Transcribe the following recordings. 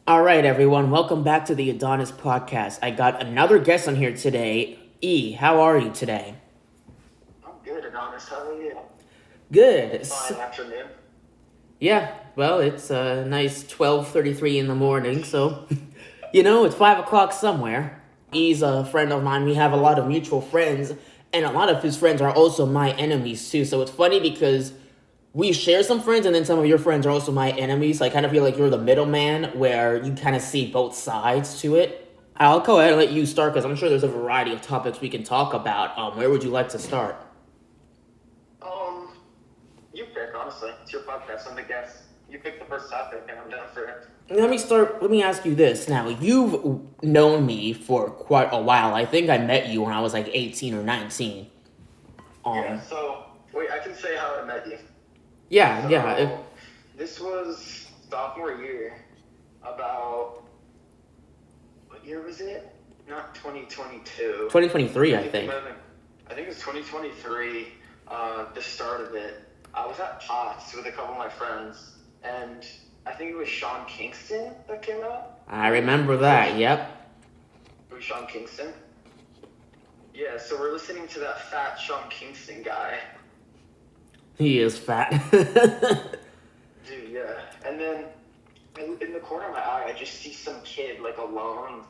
All right, everyone, welcome back to the Adonis podcast. I got another guest on here today. E, how are you today? I'm good, Adonis. How are you? Good. Fine afternoon. Yeah, well, it's a nice 12:33 in the morning, so it's 5 o'clock somewhere. E's a friend of mine. We have a lot of mutual friends, and a lot of his friends are also my enemies too. So it's funny because we share some friends, and then some of your friends are also my enemies. So I kind of feel like you're the middleman where you kind of see both sides to it. I'll go ahead and let you start because I'm sure there's a variety of topics we can talk about. Where would you like to start? Um, you pick, honestly. It's your podcast. I'm the guest. You pick the first topic, and I'm down for it. Let me ask you this. Now, you've known me for quite a while. I think I met you when I was like 18 or 19. Yeah, so, wait, I can say how I met you. Yeah, So, yeah. This was sophomore year. About, what year was it? Not 2022. 2023, I think. I think it was 2023, the start of it. I was at POTS with a couple of my friends, and I think it was Sean Kingston that came out. I remember that, yep. It was Sean Kingston? Yeah, so we're listening to that fat Sean Kingston guy. He is fat. Dude, yeah. And then, in the corner of my eye, I just see some kid, like, alone,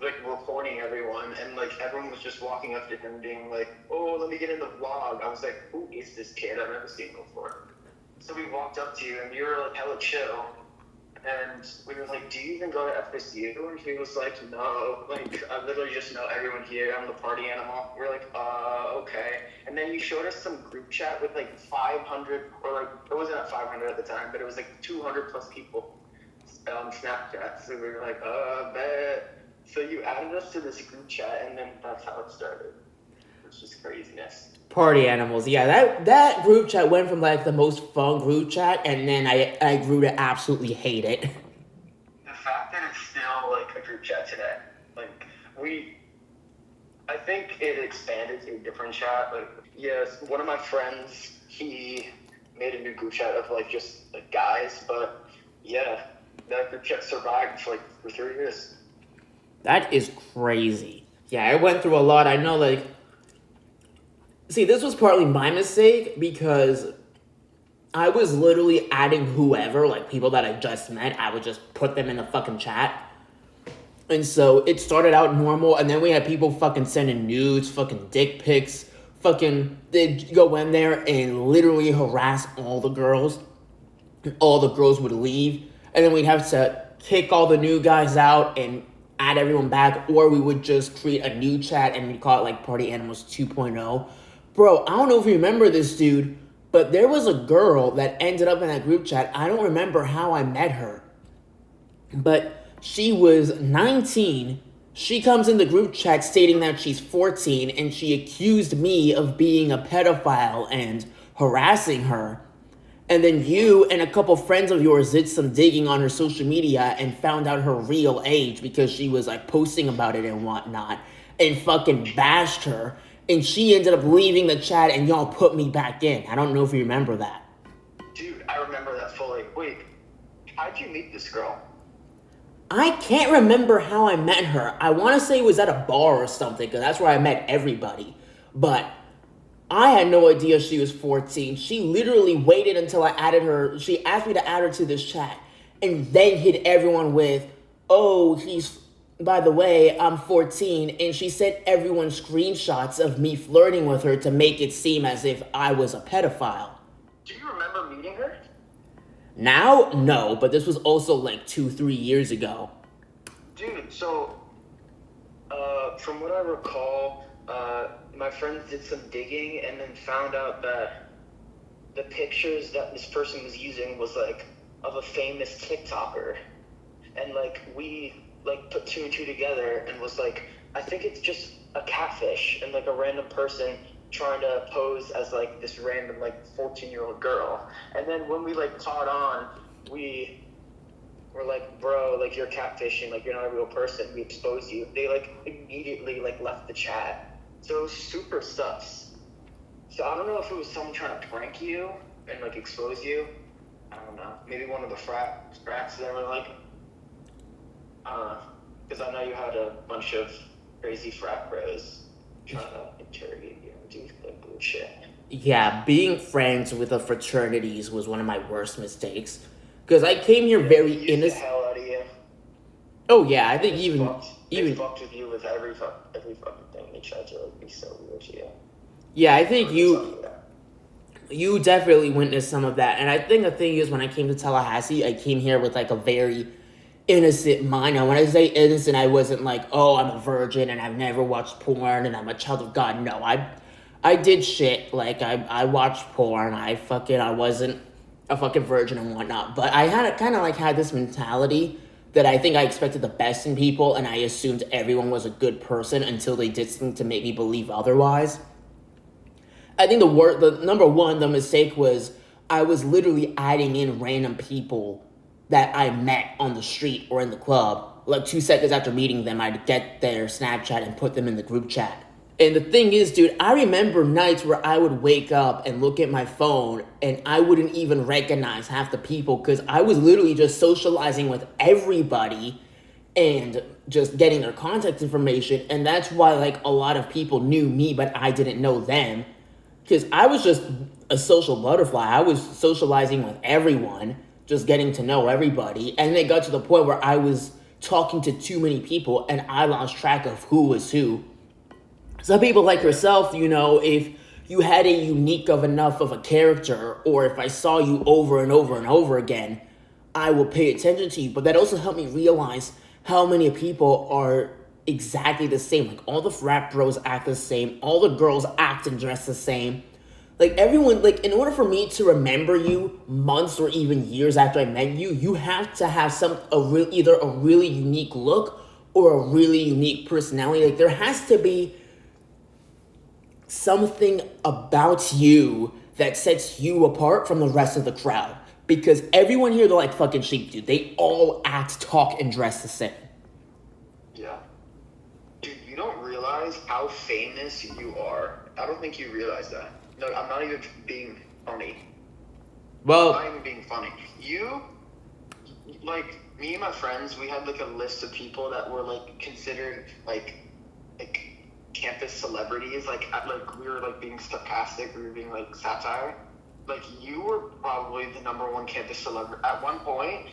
like, recording everyone, and, like, everyone was just walking up to him being like, oh, let me get in the vlog. I was like, who is this kid? I've never seen him before. So we walked up to you, and you were, like, hella chill, and we were like, do you even go to FSU? And he was like, no, like, I literally just know everyone here. I'm the party animal. We were like, okay. And then you showed us some group chat with, like, 500, or, like, it wasn't at 500 at the time, but it was, like, 200 plus people on Snapchat. So we were like, bet. So you added us to this group chat, and then that's how it started. It's just craziness. Party animals, yeah. That group chat went from like the most fun group chat, and then I grew to absolutely hate it. The fact that it's still like a group chat today, like I think it expanded to a different chat. Like, yes, one of my friends, he made a new group chat of like just like guys, but yeah, that group chat survived for 3 years. That is crazy. Yeah, I went through a lot. I know, like, see, this was partly my mistake because I was literally adding whoever, like people that I just met, I would just put them in the fucking chat. And so it started out normal, and then we had people fucking sending nudes, fucking dick pics, they'd go in there and literally harass all the girls. All the girls would leave, and then we'd have to kick all the new guys out and add everyone back, or we would just create a new chat and we'd call it like Party Animals 2.0. Bro, I don't know if you remember this dude, but there was a girl that ended up in that group chat. I don't remember how I met her, but she was 19. She comes in the group chat stating that she's 14, and she accused me of being a pedophile and harassing her. And then you and a couple friends of yours did some digging on her social media and found out her real age because she was like posting about it and whatnot, and fucking bashed her. And she ended up leaving the chat, and y'all put me back in. I don't know if you remember that. Dude, I remember that fully. Wait, how'd you meet this girl? I can't remember how I met her. I want to say it was at a bar or something, because that's where I met everybody. But I had no idea she was 14. She literally waited until I added her. She asked me to add her to this chat, and then hit everyone with, oh, by the way, I'm 14. And she sent everyone screenshots of me flirting with her to make it seem as if I was a pedophile. Do you remember meeting her? Now, no, but this was also like 2-3 years ago. Dude, so, from what I recall, my friends did some digging and then found out that the pictures that this person was using was, like, of a famous TikToker. And, like, we, like, put two and two together and was like, I think it's just a catfish and, like, a random person trying to pose as, like, this random, like, 14-year-old girl. And then when we, like, caught on, we were like, bro, like, you're catfishing, like, you're not a real person, we exposed you. They, like, immediately, like, left the chat. So it was super sus. So I don't know if it was someone trying to prank you and, like, expose you. I don't know. Maybe one of the frats that were, like, Because I know you had a bunch of crazy frat bros trying to interrogate you and do like bullshit. Yeah, being friends with the fraternities was one of my worst mistakes. Because I came here Yeah, very they used the innocent. hell out of you. Oh yeah, I think They even fucked with you with every fucking thing. They tried to like be so weird to you. yeah, I think Or they tell that. you definitely witnessed some of that. And I think the thing is, when I came to Tallahassee, I came here with like a very innocent mind. Now, when I say innocent, I wasn't like, oh, I'm a virgin and I've never watched porn and I'm a child of God. No, I did shit. Like, I watched porn. I wasn't a fucking virgin and whatnot. But I had this mentality that I think I expected the best in people and I assumed everyone was a good person until they did something to make me believe otherwise. I think the mistake was I was literally adding in random people that I met on the street or in the club. Like 2 seconds after meeting them, I'd get their Snapchat and put them in the group chat. And the thing is, dude, I remember nights where I would wake up and look at my phone and I wouldn't even recognize half the people because I was literally just socializing with everybody and just getting their contact information. And that's why, like, a lot of people knew me, but I didn't know them. Because I was just a social butterfly. I was socializing with everyone, just getting to know everybody. And it got to the point where I was talking to too many people and I lost track of who was who. Some people like yourself, if you had a unique enough of a character, or if I saw you over and over and over again, I will pay attention to you. But that also helped me realize how many people are exactly the same. Like, all the frat bros act the same. All the girls act and dress the same. Like, everyone, like, in order for me to remember you months or even years after I met you, you have to have either a really unique look or a really unique personality. Like, there has to be something about you that sets you apart from the rest of the crowd. Because everyone here, they're like fucking sheep, dude. They all act, talk, and dress the same. Yeah. Dude, you don't realize how famous you are. I don't think you realize that. No, I'm not even being funny. Well, I'm not even being funny. You, like, me and my friends, we had, like, a list of people that were, like, considered, like campus celebrities. Like, we were, like, being sarcastic. We were being, like, satire. Like, you were probably the number one campus celebrity. At one point,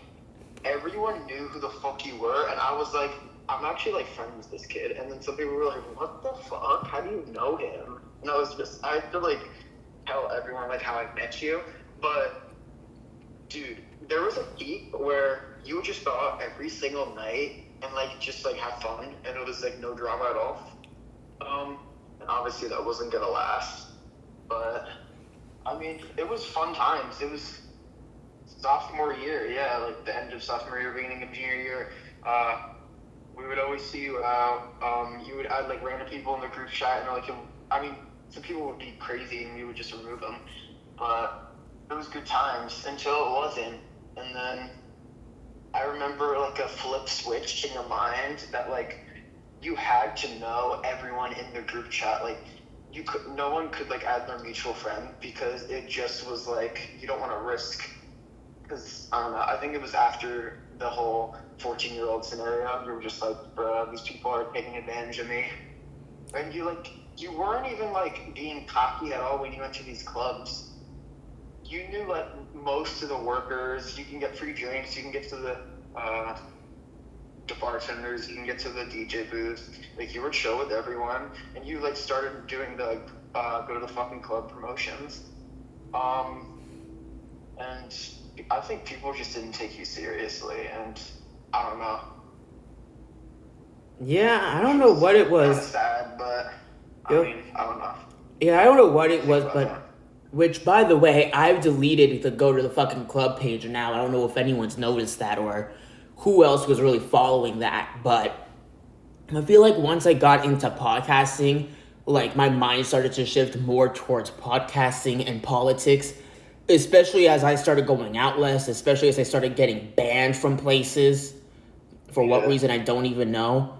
everyone knew who the fuck you were, and I was like, I'm actually, like, friends with this kid. And then some people were like, what the fuck? How do you know him? And I had to, like, tell everyone, like, how I met you. But, dude, there was a peak where you would just go out every single night and, like, just, like, have fun, and it was, like, no drama at all. And obviously that wasn't gonna last. But, I mean, it was fun times. It was sophomore year, yeah, like the end of sophomore year, beginning of junior year. We would always see you out. You would add, like, random people in the group chat, and, like, some people would be crazy, and we would just remove them. But it was good times until it wasn't. And then I remember, like, a flip switch in your mind that, like, you had to know everyone in the group chat. Like, no one could, like, add their mutual friend because it just was like, you don't want to risk. Because, I don't know, I think it was after the whole 14-year-old scenario. You were just like, bro, these people are taking advantage of me. And you weren't even, like, being cocky at all when you went to these clubs. You knew, like, most of the workers. You can get free drinks. You can get to the bartenders. You can get to the DJ booth. Like, you were chill with everyone. And you, like, started doing the go to the fucking club promotions. And I think people just didn't take you seriously. And I don't know. yeah, I don't know what it was. Kind of sad, but I mean, I don't know. Yeah, I don't know what it was, but which, by the way, I've deleted the go to the fucking club page now. I don't know if anyone's noticed that or who else was really following that, but I feel like once I got into podcasting, like, my mind started to shift more towards podcasting and politics, especially as I started going out less, especially as I started getting banned from places for what reason I don't even know.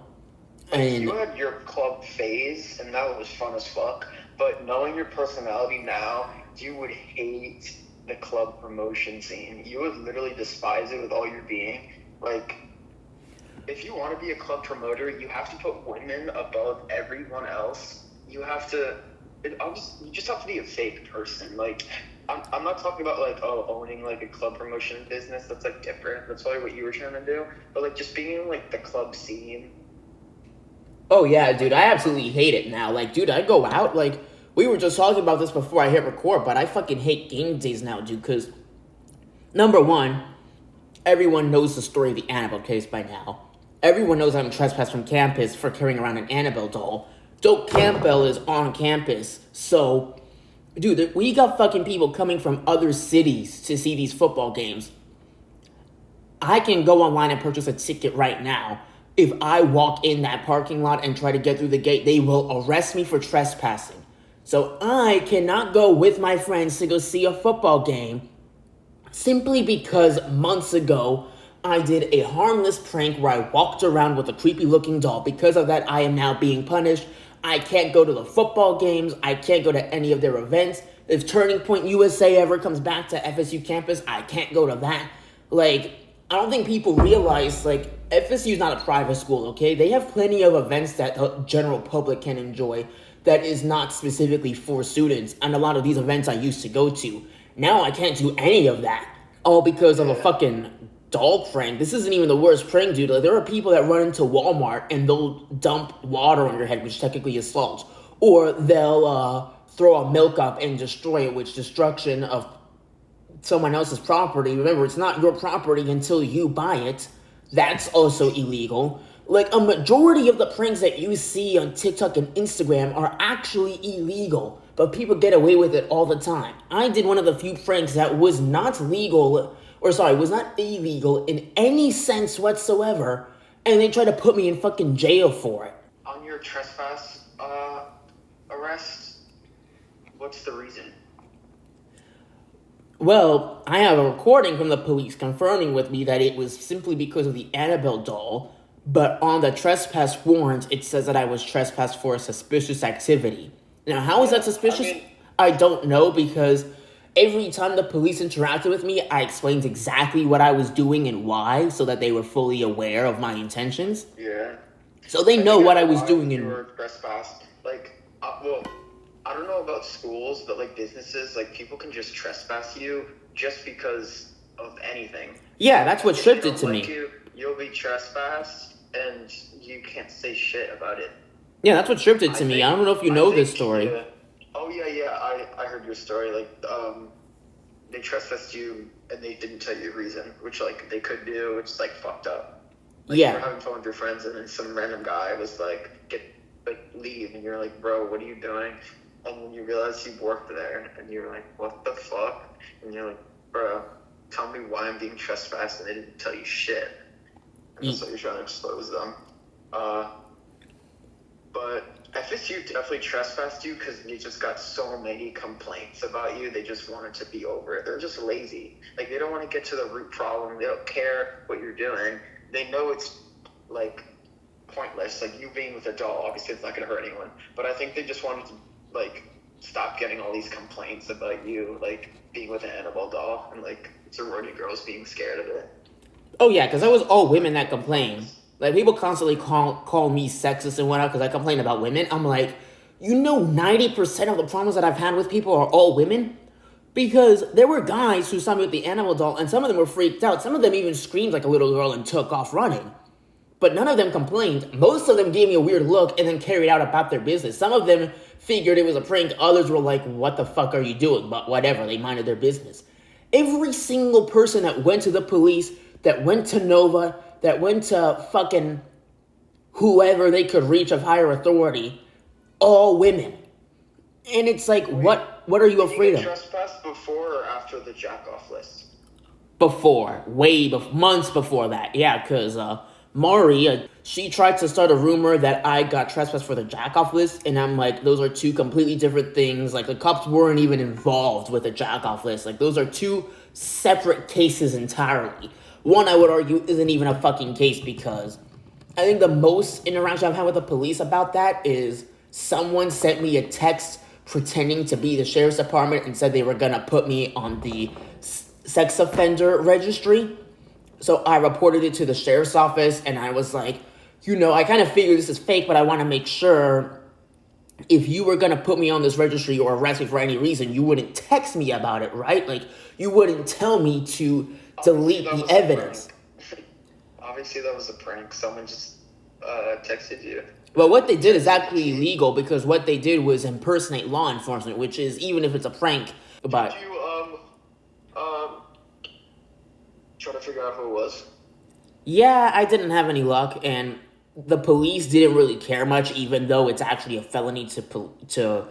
And you had your club phase, and that was fun as fuck. But knowing your personality now, you would hate the club promotion scene. You would literally despise it with all your being. Like, if you want to be a club promoter, you have to put women above everyone else. You have to, you just have to be a fake person. Like, I'm not talking about like, oh, owning like a club promotion business. That's like different. That's probably what you were trying to do. But like, just being in like the club scene. Oh yeah, dude, I absolutely hate it now. Like, dude, I go out, like, we were just talking about this before I hit record, but I fucking hate game days now, dude, because, number one, everyone knows the story of the Annabelle case by now. Everyone knows I'm trespassed from campus for carrying around an Annabelle doll. Dope Campbell is on campus, so, dude, we got fucking people coming from other cities to see these football games. I can go online and purchase a ticket right now. If I walk in that parking lot and try to get through the gate, they will arrest me for trespassing. So I cannot go with my friends to go see a football game simply because months ago I did a harmless prank where I walked around with a creepy looking doll. Because of that, I am now being punished. I can't go to the football games. I can't go to any of their events. If Turning Point USA ever comes back to FSU campus, I can't go to that. Like, I don't think people realize, like, FSU is not a private school, okay? They have plenty of events that the general public can enjoy that is not specifically for students. And a lot of these events I used to go to. Now I can't do any of that. All because of a fucking doll prank. This isn't even the worst prank, dude. Like, there are people that run into Walmart and they'll dump water on your head, which technically is salt. Or they'll throw a milk up and destroy it, which destruction of someone else's property. Remember, it's not your property until you buy it. That's also illegal. Like, a majority of the pranks that you see on TikTok and Instagram are actually illegal, but people get away with it all the time. I did one of the few pranks that was not legal, was not illegal in any sense whatsoever, and they tried to put me in fucking jail for it. On your trespass arrest, what's the reason? Well, I have a recording from the police confirming with me that it was simply because of the Annabelle doll, but on the trespass warrant, it says that I was trespassed for a suspicious activity. Now, how is that suspicious? I don't know, because every time the police interacted with me, I explained exactly what I was doing and why, so that they were fully aware of my intentions. Yeah. So they know what I was doing. You were trespassed. Like, well, I don't know about schools, but like businesses, like people can just trespass you just because of anything. Yeah, that's what stripped it to me. You'll be trespassed and you can't say shit about it. Yeah, that's what stripped it to me. I don't know if you know this story. Yeah. Oh yeah. I heard your story. Like, they trespassed you and they didn't tell you a reason, which like they could do, which is like fucked up. Like, yeah. You were having fun with your friends and then some random guy was like, leave, and you're like, bro, what are you doing? And then you realize you worked there, and you're like, what the fuck? And you're like, bro, tell me why I'm being trespassed, and they didn't tell you shit. And that's what you're trying to expose them. But FSU definitely trespassed you because you just got so many complaints about you. They just wanted to be over it. They're just lazy. Like, they don't want to get to the root problem. They don't care what you're doing. They know it's, like, pointless. Like, you being with a doll, obviously it's not going to hurt anyone. But I think they just wanted to, like, stop getting all these complaints about you, like, being with an Annabelle doll and, like, sorority girls being scared of it. Oh, yeah, because that was all women that complained. Like, people constantly call me sexist and whatnot because I complain about women. I'm like, 90% of the problems that I've had with people are all women? Because there were guys who saw me with the Annabelle doll, and some of them were freaked out. Some of them even screamed like a little girl and took off running. But none of them complained. Most of them gave me a weird look and then carried out about their business. Some of them figured it was a prank. Others were like, what the fuck are you doing? But whatever, they minded their business. Every single person that went to the police, that went to Nova, that went to fucking whoever they could reach of higher authority, all women. And it's like, what are you afraid of? Did you get trespassed before or after the jack-off list? Before. Months before that. Yeah, because Mari, she tried to start a rumor that I got trespassed for the jack-off list, and I'm like, those are two completely different things. Like, the cops weren't even involved with the jack-off list. Like, those are two separate cases entirely. One, I would argue, isn't even a fucking case, because I think the most interaction I've had with the police about that is someone sent me a text pretending to be the sheriff's department and said they were gonna put me on the sex offender registry. So I reported it to the sheriff's office, and I was like, I kind of figured this is fake, but I want to make sure if you were going to put me on this registry or arrest me for any reason, you wouldn't text me about it, right? Like, you wouldn't tell me to delete the evidence. Obviously, that was a prank. Someone just texted you. Well, what they did is actually illegal because what they did was impersonate law enforcement, which is, even if it's a prank, but... Did you, try to figure out who it was? Yeah, I didn't have any luck, and the police didn't really care much, even though it's actually a felony to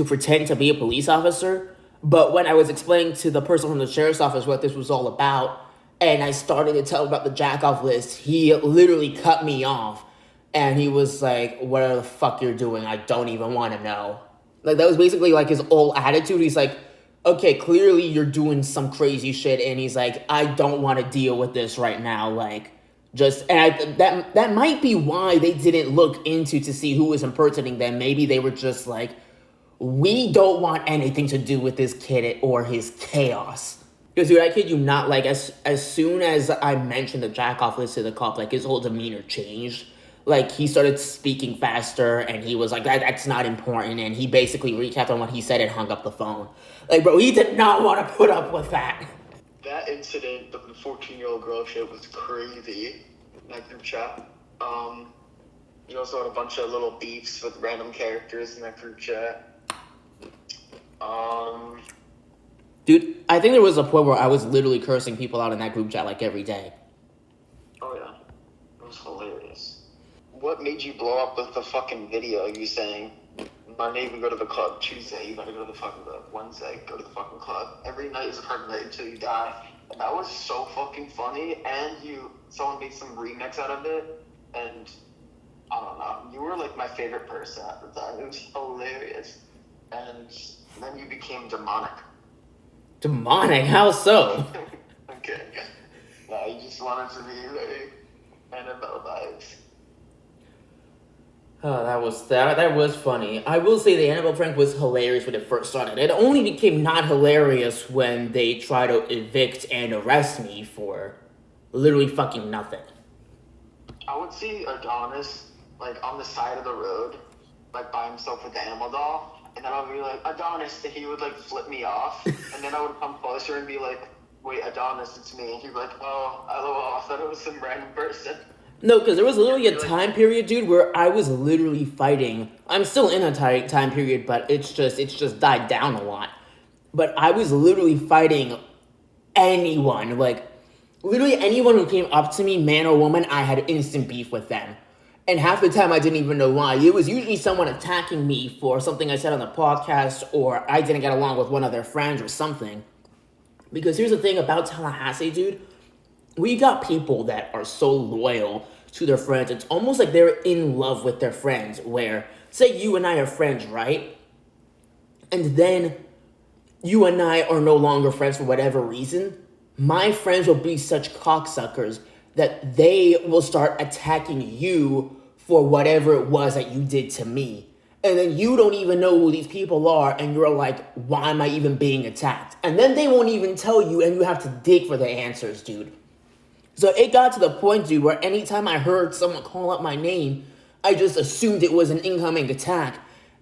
pretend to be a police officer. But when I was explaining to the person from the sheriff's office what this was all about, and I started to tell him about the jack-off list, he literally cut me off, and he was like, "Whatever the fuck you're doing, I don't even want to know." Like, that was basically like his whole attitude. He's like, okay, clearly you're doing some crazy shit, and he's like, I don't want to deal with this right now, like, that might be why they didn't look into to see who was impersonating them. Maybe they were just like, we don't want anything to do with this kid or his chaos. Because, dude, I kid you not, like, as soon as I mentioned the jack-off list to the cop, like, his whole demeanor changed. Like, he started speaking faster, and he was like, that's not important, and he basically recapped on what he said and hung up the phone. Like, bro, he did not want to put up with that. That incident of the 14-year-old girl shit was crazy in that group chat. You also had a bunch of little beefs with random characters in that group chat. Dude, I think there was a point where I was literally cursing people out in that group chat, like, every day. Oh, yeah. It was hilarious. What made you blow up with the fucking video you saying, Monday we go to the club, Tuesday you gotta go to the fucking club, Wednesday go to the fucking club, every night is a perfect night until you die? And that was so fucking funny, and someone made some remix out of it, and I don't know, you were like my favorite person at the time. It was hilarious. And then you became demonic. Demonic? How so? Okay. No, you just wanted to be like Annabelle vibes. Oh, that was funny. I will say the Annabelle prank was hilarious when it first started. It only became not hilarious when they try to evict and arrest me for literally fucking nothing. I would see Adonis, like, on the side of the road, like, by himself with the animal doll, and then I would be like, Adonis, and he would, like, flip me off, and then I would come closer and be like, wait, Adonis, it's me, and he'd be like, oh, LOL, I thought it was some random person. No, because there was literally a time period, dude, where I was literally fighting. I'm still in a time period, but it's just died down a lot. But I was literally fighting anyone, like, literally anyone who came up to me, man or woman, I had instant beef with them. And half the time I didn't even know why. It was usually someone attacking me for something I said on the podcast, or I didn't get along with one of their friends or something. Because here's the thing about Tallahassee, dude. We got people that are so loyal to their friends. It's almost like they're in love with their friends, where, say you and I are friends, right? And then you and I are no longer friends for whatever reason. My friends will be such cocksuckers that they will start attacking you for whatever it was that you did to me. And then you don't even know who these people are, and you're like, why am I even being attacked? And then they won't even tell you, and you have to dig for the answers, dude. So it got to the point, dude, where anytime I heard someone call out my name, I just assumed it was an incoming attack,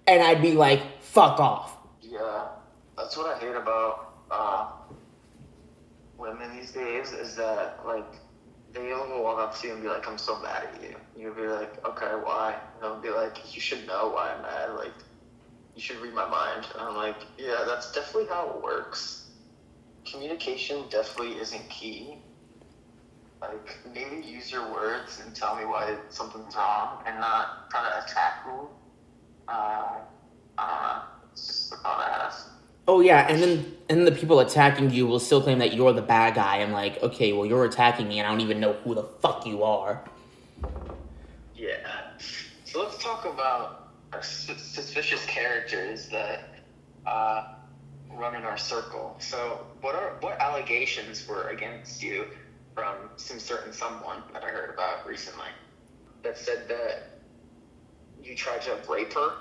and I'd be like, fuck off. Yeah, that's what I hate about women these days, is that, like, they'll walk up to you and be like, I'm so mad at you. You'll be like, okay, why? And they'll be like, you should know why I'm mad. Like, you should read my mind. And I'm like, yeah, that's definitely how it works. Communication definitely isn't key. Like, maybe use your words and tell me why something's wrong, and not try to attack me. I don't know. It's just the thought I have. Oh yeah, and then the people attacking you will still claim that you're the bad guy. I'm like, okay, well, you're attacking me and I don't even know who the fuck you are. Yeah. So let's talk about our suspicious characters that run in our circle. So what allegations were against you from some certain someone that I heard about recently that said that you tried to rape her?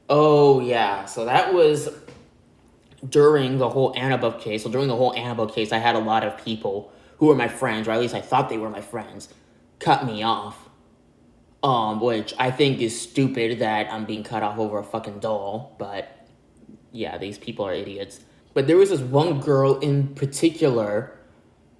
Oh yeah, so that was during the whole Annabelle case. So during the whole Annabelle case, I had a lot of people who were my friends, or at least I thought they were my friends, cut me off. Which I think is stupid that I'm being cut off over a fucking doll, but yeah, these people are idiots. But there was this one girl in particular,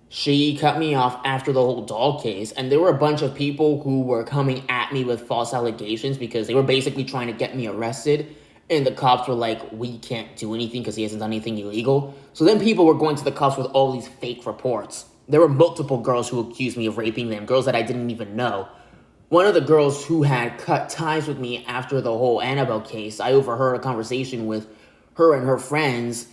she cut me off after the whole doll case, and there were a bunch of people who were coming at me with false allegations because they were basically trying to get me arrested, and the cops were like, we can't do anything because he hasn't done anything illegal. So then people were going to the cops with all these fake reports. There were multiple girls who accused me of raping them, girls that I didn't even know. One of the girls who had cut ties with me after the whole Annabelle case, I overheard a conversation with her and her friends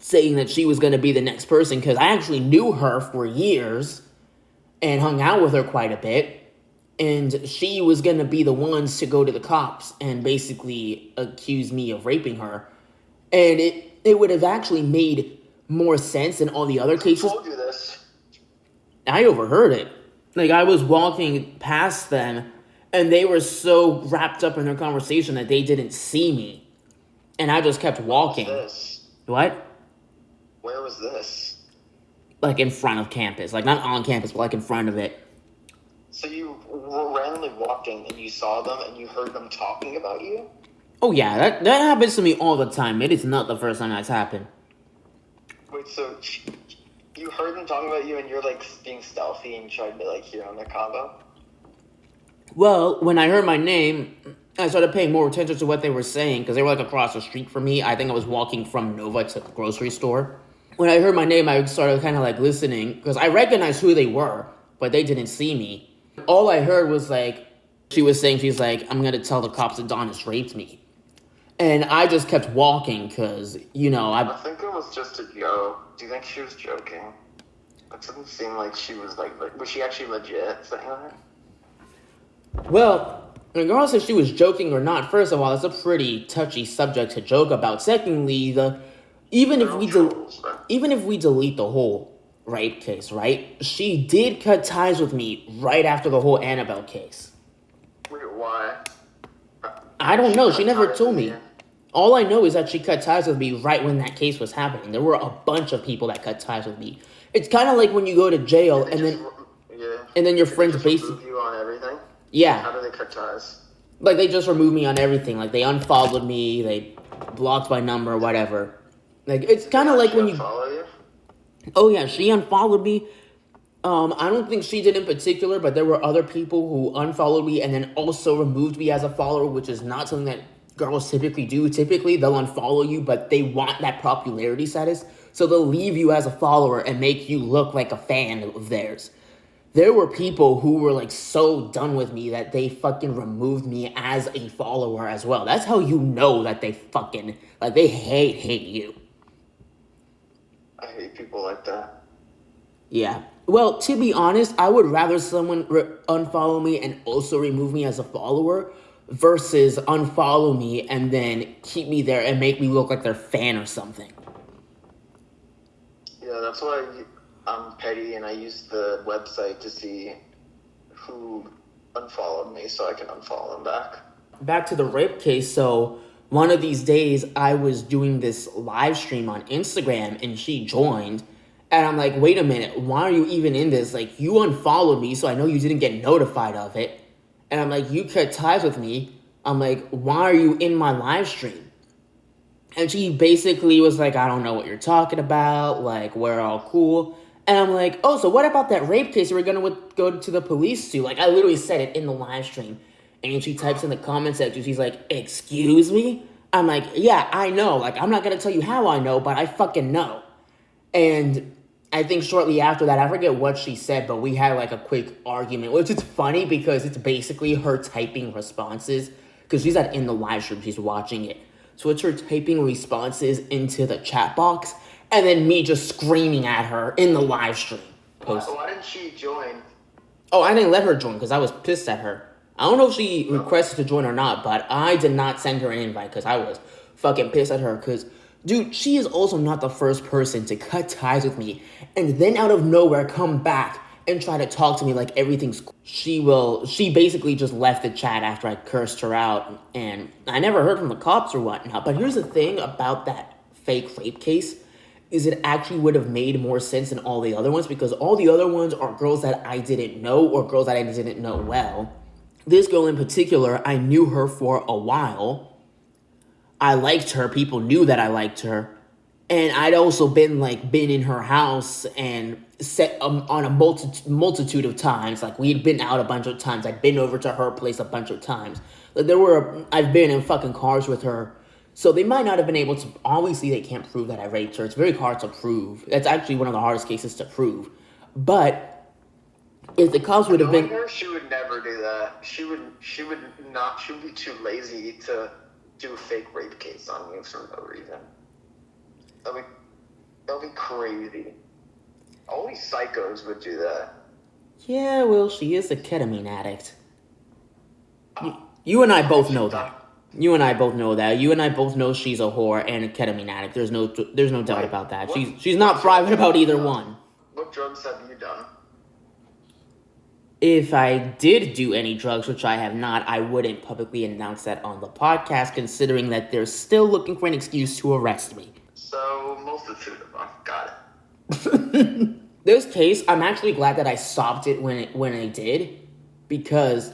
saying that she was going to be the next person because I actually knew her for years and hung out with her quite a bit. And she was going to be the ones to go to the cops and basically accuse me of raping her. And it would have actually made more sense than all the other cases. Who told you this? I overheard it. Like, I was walking past them, and they were so wrapped up in their conversation that they didn't see me. And I just kept walking. What was this? What? Where was this? Like, in front of campus. Like, not on campus, but, like, in front of it. So you were randomly walking, and you saw them, and you heard them talking about you? Oh, yeah, that happens to me all the time. It is not the first time that's happened. Wait, so you heard them talking about you, and you're, like, being stealthy and tried to, like, hear on their combo? Well, when I heard my name, I started paying more attention to what they were saying, because they were, like, across the street from me. I think I was walking from Nova to the grocery store. When I heard my name, I started kind of, like, listening, because I recognized who they were, but they didn't see me. All I heard was, like, she was saying, she's like, I'm going to tell the cops Adonis raped me. And I just kept walking, because, you know, I think it was just a joke. Do you think she was joking? It didn't seem like she was, like was she actually legit saying that? Well, regardless if she was joking or not, first of all, it's a pretty touchy subject to joke about. Secondly, even if we delete the whole rape case, right? She did cut ties with me right after the whole Annabelle case. Wait, why? I don't know. She never told me. All I know is that she cut ties with me right when that case was happening. There were a bunch of people that cut ties with me. It's kind of like when you go to jail and then your friends basically you on everything. Yeah. How do they cut ties? Like, they just removed me on everything. Like, they unfollowed me, they blocked my number, whatever. Like, it's kind of like when you... Unfollow you? Oh, yeah, she unfollowed me. I don't think she did in particular, but there were other people who unfollowed me and then also removed me as a follower, which is not something that girls typically do. Typically, they'll unfollow you, but they want that popularity status, so they'll leave you as a follower and make you look like a fan of theirs. There were people who were, like, so done with me that they fucking removed me as a follower as well. That's how you know that they fucking, like, they hate you. I hate people like that. Yeah. Well, to be honest, I would rather someone unfollow me and also remove me as a follower versus unfollow me and then keep me there and make me look like their fan or something. Yeah, that's why I'm petty and I use the website to see who unfollowed me so I can unfollow them back. Back to the rape case, so one of these days I was doing this live stream on Instagram and she joined. And I'm like, wait a minute, why are you even in this? Like, you unfollowed me, so I know you didn't get notified of it. And I'm like, you cut ties with me. I'm like, why are you in my live stream? And she basically was like, I don't know what you're talking about. Like, we're all cool. And I'm like, oh, so what about that rape case we're going to go to the police to? Like, I literally said it in the live stream. And she types in the comment section, she's like, excuse me? I'm like, yeah, I know. Like, I'm not going to tell you how I know, but I fucking know. And I think shortly after that, I forget what she said, but we had like a quick argument, which is funny because it's basically her typing responses, because she's not in the live stream, she's watching it. So it's her typing responses into the chat box, and then me just screaming at her in the live stream. Why didn't she join? Oh, I didn't let her join because I was pissed at her. I don't know if she requested to join or not, but I did not send her an invite because I was fucking pissed at her because... Dude, she is also not the first person to cut ties with me and then out of nowhere come back and try to talk to me like everything's cool. She basically just left the chat after I cursed her out, and I never heard from the cops or whatnot. But here's the thing about that fake rape case is it actually would have made more sense than all the other ones, because all the other ones are girls that I didn't know or girls that I didn't know well. This girl in particular, I knew her for a while. I liked her. People knew that I liked her. And I'd also been in her house and set on a multitude of times. Like, we'd been out a bunch of times. I'd been over to her place a bunch of times. Like, I've been in fucking cars with her. So they might not have been able to, obviously they can't prove that I raped her. It's very hard to prove. That's actually one of the hardest cases to prove. But if the cops would have been... her, she would never do that. She would be too lazy to do a fake rape case on you for no reason. That'd be crazy. Only psychos would do that. Yeah, well, she is a ketamine addict. You and I both know that. You and I both know that. You and I both know she's a whore and a ketamine addict. There's no doubt about that. She's not private about either one. What drugs have you done? If I did do any drugs, which I have not, I wouldn't publicly announce that on the podcast, considering that they're still looking for an excuse to arrest me. So, multitude of them. Got it. This case, I'm actually glad that I stopped it when I did, because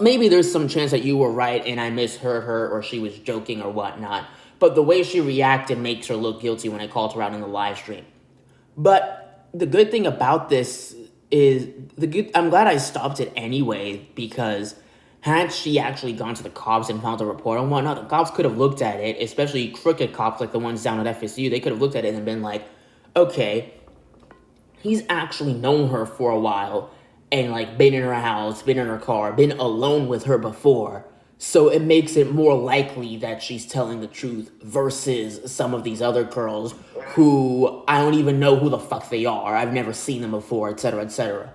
maybe there's some chance that you were right and I misheard her or she was joking or whatnot, but the way she reacted makes her look guilty when I called her out in the live stream. But the good thing about this is, I'm glad I stopped it anyway, because had she actually gone to the cops and filed a report and whatnot, the cops could have looked at it, especially crooked cops like the ones down at FSU. They could have looked at it and been like, okay, he's actually known her for a while and been in her house, been in her car, been alone with her before. So it makes it more likely that she's telling the truth versus some of these other girls who I don't even know who the fuck they are. I've never seen them before, etc., etc.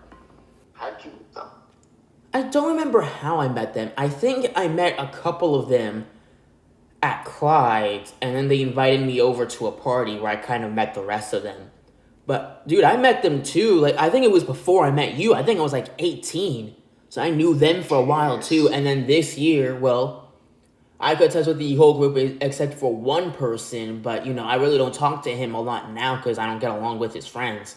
How'd you meet them? I don't remember how I met them. I think I met a couple of them at Clyde's, and then they invited me over to a party where I kind of met the rest of them. But, dude, I met them too. I think it was before I met you. I think I was 18. So I knew them for a while too. And then this year, well, I could touch with the whole group except for one person. But, I really don't talk to him a lot now because I don't get along with his friends.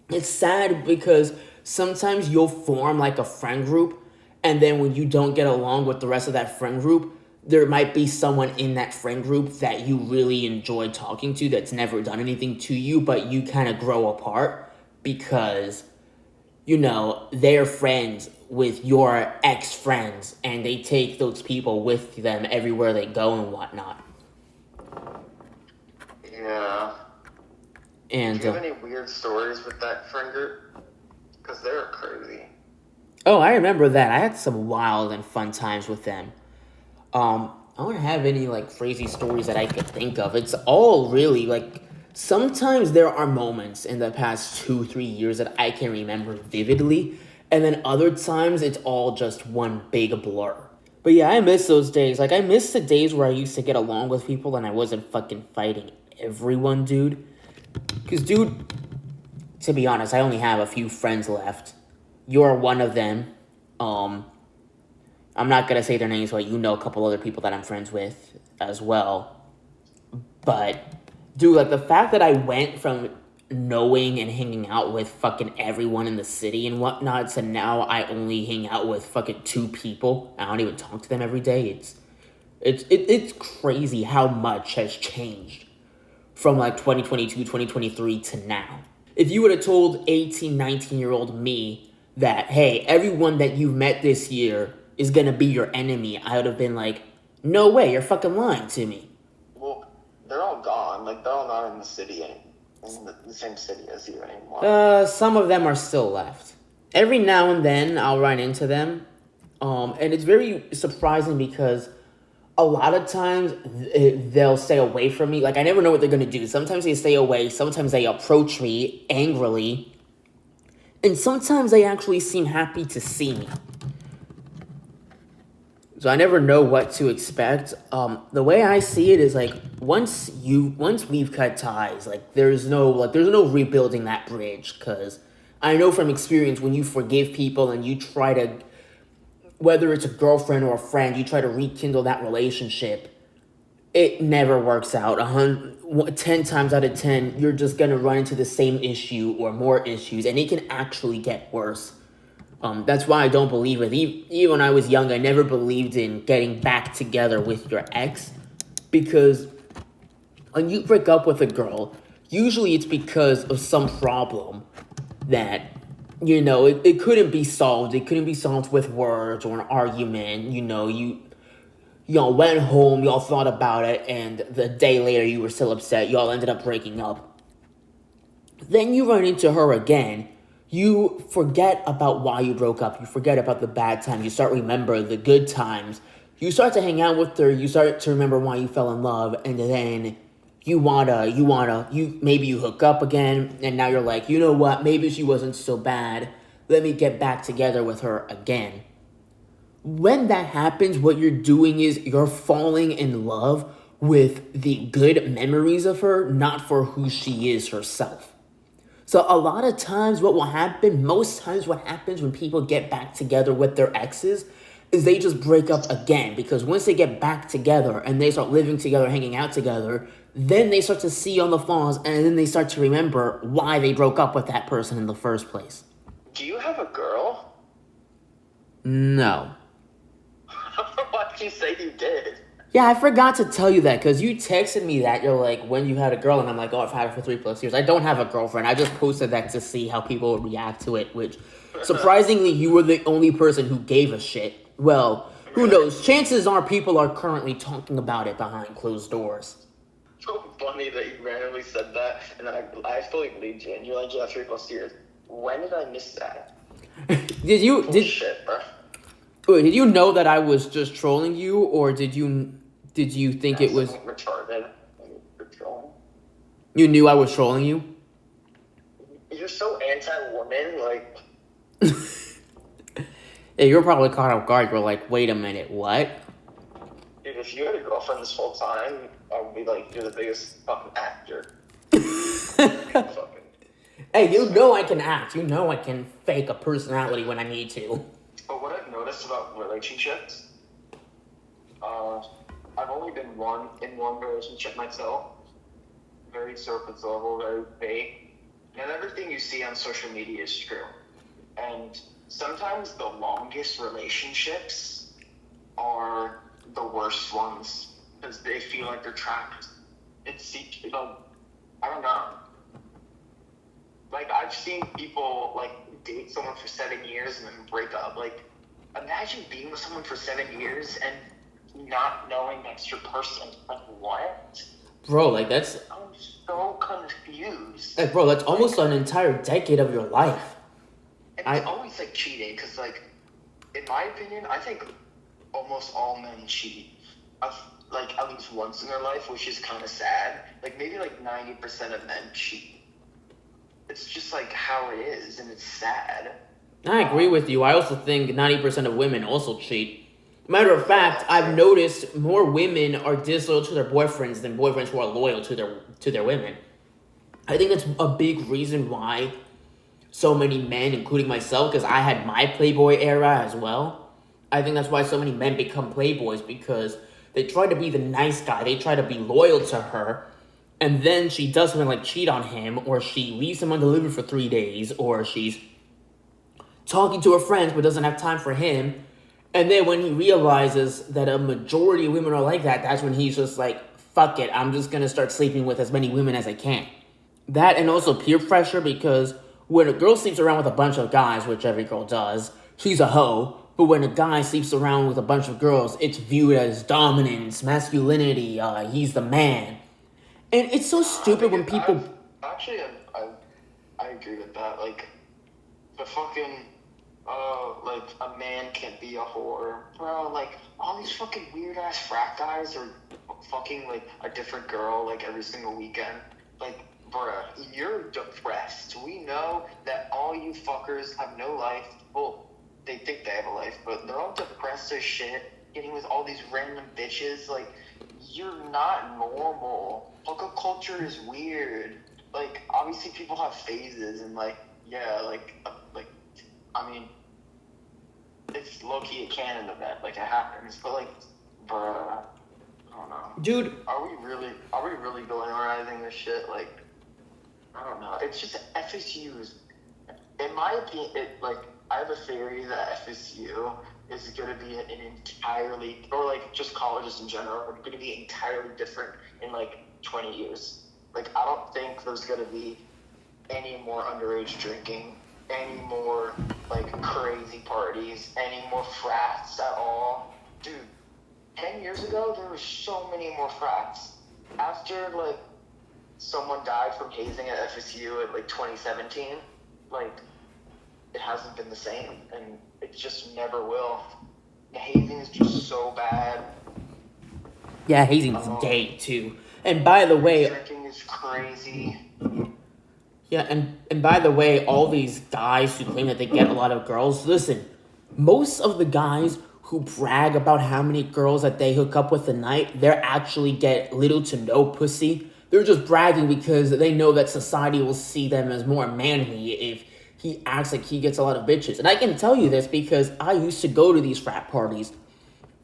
It's sad because sometimes you'll form a friend group, and then when you don't get along with the rest of that friend group, there might be someone in that friend group that you really enjoy talking to that's never done anything to you, but you kind of grow apart because, they're friends with your ex-friends, and they take those people with them everywhere they go and whatnot. Yeah. And, do you have any weird stories with that friend group? Because they're crazy. Oh, I remember that. I had some wild and fun times with them. I don't have any crazy stories that I could think of. It's all really sometimes there are moments in the past 2-3 years that I can remember vividly, and then other times it's all just one big blur. But yeah, I miss those days. I miss the days where I used to get along with people and I wasn't fucking fighting everyone, dude. Because, dude, to be honest, I only have a few friends left. You're one of them. I'm not going to say their names, but you know a couple other people that I'm friends with as well. But, dude, the fact that I went from knowing and hanging out with fucking everyone in the city and whatnot to now I only hang out with fucking 2 people. I don't even talk to them every day. It's crazy how much has changed from 2022, 2023 to now. If you would have told 18, 19-year-old me that, hey, everyone that you've met this year is gonna be your enemy, I would have been like, no way, you're fucking lying to me. Well, they're all gone. They're all not in the city in the same city as you anymore. Some of them are still left. Every now and then I'll run into them. And it's very surprising because a lot of times they'll stay away from me. I never know what they're gonna do. Sometimes they stay away, sometimes they approach me angrily, and sometimes they actually seem happy to see me. So I never know what to expect. The way I see it is once we've cut ties, there's no rebuilding that bridge, because I know from experience when you forgive people and you try to, whether it's a girlfriend or a friend, you try to rekindle that relationship, it never works out. 10 times out of 10, you're just gonna run into the same issue or more issues, and it can actually get worse. That's why I don't believe it. Even when I was young, I never believed in getting back together with your ex, because when you break up with a girl, usually it's because of some problem that, it couldn't be solved. It couldn't be solved with words or an argument. Y'all went home, y'all thought about it, and the day later you were still upset. Y'all ended up breaking up. Then you run into her again. You forget about why you broke up. You forget about the bad times. You start remember the good times. You start to hang out with her. You start to remember why you fell in love, and then maybe you hook up again, and now you're like, you know what? Maybe she wasn't so bad. Let me get back together with her again. When that happens, what you're doing is you're falling in love with the good memories of her, not for who she is herself. So a lot of times most times what happens when people get back together with their exes is they just break up again, because once they get back together and they start living together, hanging out together, then they start to see all the flaws, and then they start to remember why they broke up with that person in the first place. Do you have a girl? No. Why did you say you did? Yeah, I forgot to tell you that, because you texted me that. You're like, when you had a girl, and I'm like, oh, I've had her for 3+ years. I don't have a girlfriend. I just posted that to see how people would react to it, which, surprisingly, you were the only person who gave a shit. Well, who knows? Chances are people are currently talking about it behind closed doors. So funny that you randomly said that, and then I fully believed you, and you're like, yeah, 3+ years. When did I miss that? Shit, bro. Wait, did you know that I was just trolling you, or did you think it was retarded? Trolling. You knew I was trolling you? You're so anti-woman, like. Yeah, you're probably caught off guard. You're like, wait a minute, what? Dude, if you had a girlfriend this whole time, I would be like, you're the biggest fucking actor. Hey, you know I can act. You know I can fake a personality when I need to. But what I've noticed about relationships, I've only been in one relationship myself. Very surface level, very fake. And everything you see on social media is true. And sometimes the longest relationships are the worst ones, because they feel like they're trapped. I don't know. Like, I've seen people, like, date someone for 7 years and then break up. Like, imagine being with someone for 7 years and not knowing that's your person. Like, what? Bro, like, that's... I'm so confused. Like, bro, that's almost an entire decade of your life. And it's always, like, cheating, because, like, in my opinion, I think almost all men cheat. Like, at least once in their life, which is kind of sad. Like, maybe, like, 90% of men cheat. It's just, like, how it is, and it's sad. I agree with you. I also think 90% of women also cheat. Matter of fact, I've noticed more women are disloyal to their boyfriends than boyfriends who are loyal to their women. I think that's a big reason why so many men, including myself, because I had my Playboy era as well. I think that's why so many men become Playboys, because they try to be the nice guy. They try to be loyal to her. And then she does something like cheat on him, or she leaves him undelivered for 3 days, or she's talking to her friends but doesn't have time for him. And then when he realizes that a majority of women are like that, that's when he's just like, fuck it, I'm just going to start sleeping with as many women as I can. That, and also peer pressure, because when a girl sleeps around with a bunch of guys, which every girl does, she's a hoe. But when a guy sleeps around with a bunch of girls, it's viewed as dominance, masculinity, he's the man. And it's so stupid when people... I agree with that. Like, the fucking, like, a man can't be a whore. Bro, like, all these fucking weird-ass frat guys are fucking, like, a different girl, like, every single weekend. Like, bruh, you're depressed. We know that all you fuckers have no life. Well, they think they have a life, but they're all depressed as shit, getting with all these random bitches. Like, you're not normal. Hookup culture is weird. Like, obviously people have phases, and, like, yeah, I mean, it's low-key a canon event, like, it happens, but, like, bruh, I don't know. Dude. Are we really glamorizing this shit? Like, I don't know. It's just FSU's. In my opinion, I have a theory that FSU is going to be an entirely, or like just colleges in general, are going to be entirely different in like 20 years. Like, I don't think there's going to be any more underage drinking, any more like crazy parties, any more frats at all. Dude, 10 years ago, there were so many more frats. After like someone died from hazing at FSU in like 2017, like, it hasn't been the same, and it just never will. The hazing is just so bad. Yeah, hazing's gay too. And by the way, drinking is crazy. Yeah, and by the way, all these guys who claim that they get a lot of girls, listen, most of the guys who brag about how many girls that they hook up with a night, they actually get little to no pussy. They're just bragging because they know that society will see them as more manly if he acts like he gets a lot of bitches. And I can tell you this because I used to go to these frat parties.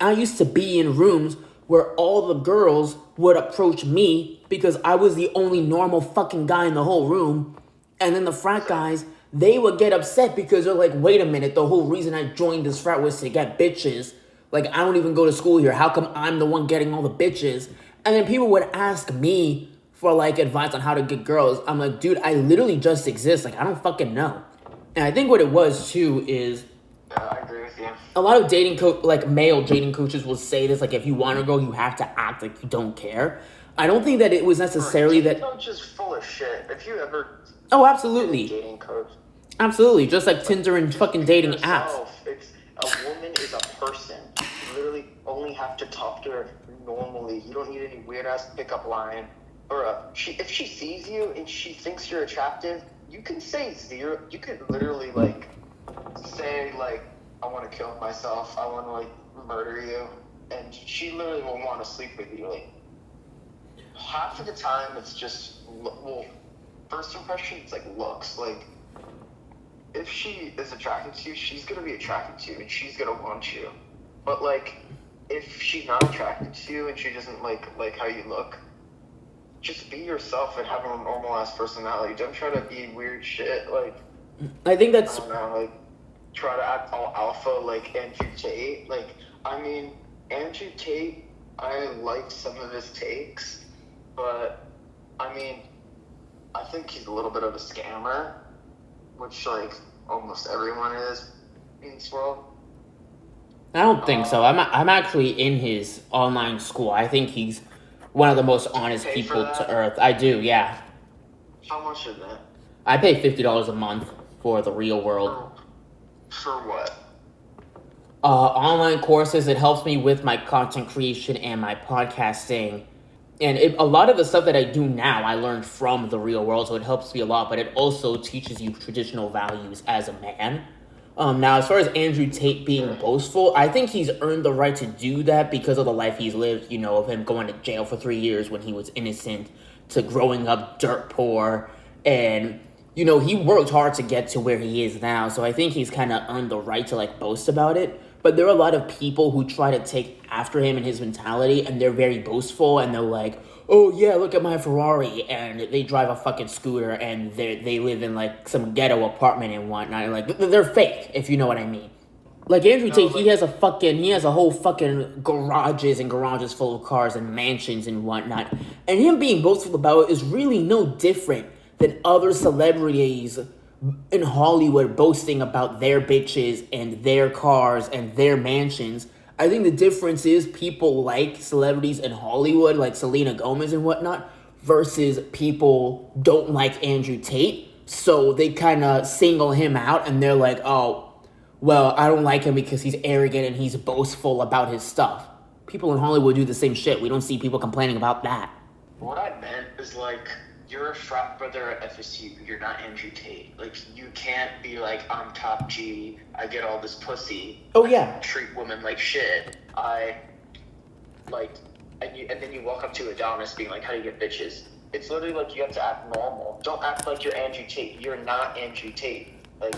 I used to be in rooms where all the girls would approach me because I was the only normal fucking guy in the whole room. And then the frat guys, they would get upset because they're like, wait a minute, the whole reason I joined this frat was to get bitches. Like, I don't even go to school here. How come I'm the one getting all the bitches? And then people would ask me for like advice on how to get girls. I'm like, dude, I literally just exist. Like, I don't fucking know. And I think what it was too is, I agree with you. A lot of male dating coaches will say this, like, if you want a girl, you have to act like you don't care. I don't think that it was necessarily that. Coach is full of shit. If you ever. Oh, absolutely. Dating coach. Absolutely, just like Tinder and fucking dating yourself. apps. It's a woman is a person. You literally only have to talk to her normally. You don't need any weird ass pickup line. Or if she sees you and she thinks you're attractive, you can say zero. You could literally like say like, I want to kill myself. I want to like murder you, and she literally will want to sleep with you. Like, half of the time, it's just first impression. It's like looks. Like, if she is attracted to you, she's gonna be attracted to you, and she's gonna want you. But like, if she's not attracted to you and she doesn't like how you look, just be yourself and have a normal ass personality. Don't try to be weird shit. Like, I think that's. I don't know, like, try to act all alpha like Andrew Tate. Like, I mean, Andrew Tate, I like some of his takes, but I mean, I think he's a little bit of a scammer, which like almost everyone is in this world. I don't think so. I'm actually in his online school. I think he's one of the most honest people to earth. I do, yeah. How much is that? I pay $50 a month for the real world. For what? Online courses. It helps me with my content creation and my podcasting. And a lot of the stuff that I do now, I learned from the real world, so it helps me a lot. But it also teaches you traditional values as a man. Now, as far as Andrew Tate being boastful, I think he's earned the right to do that because of the life he's lived, you know, of him going to jail for 3 years when he was innocent, to growing up dirt poor, and, you know, he worked hard to get to where he is now, so I think he's kind of earned the right to, like, boast about it. But there are a lot of people who try to take after him and his mentality, and they're very boastful, and they're like, oh yeah, look at my Ferrari, and they drive a fucking scooter, and they live in like some ghetto apartment and whatnot, and like they're fake, if you know what I mean. Like Andrew Tate, he has a whole fucking garages full of cars and mansions and whatnot, and him being boastful about it is really no different than other celebrities in Hollywood boasting about their bitches and their cars and their mansions. I think the difference is people like celebrities in Hollywood, like Selena Gomez and whatnot, versus people don't like Andrew Tate. So they kind of single him out and they're like, oh, well, I don't like him because he's arrogant and he's boastful about his stuff. People in Hollywood do the same shit. We don't see people complaining about that. What I meant is like, you're a frat brother at FSU. You're not Andrew Tate. Like, you can't be like, I'm top G. I get all this pussy. Oh, yeah. I treat women like shit. And then you walk up to Adonis being like, how do you get bitches? It's literally like you have to act normal. Don't act like you're Andrew Tate. You're not Andrew Tate. Like,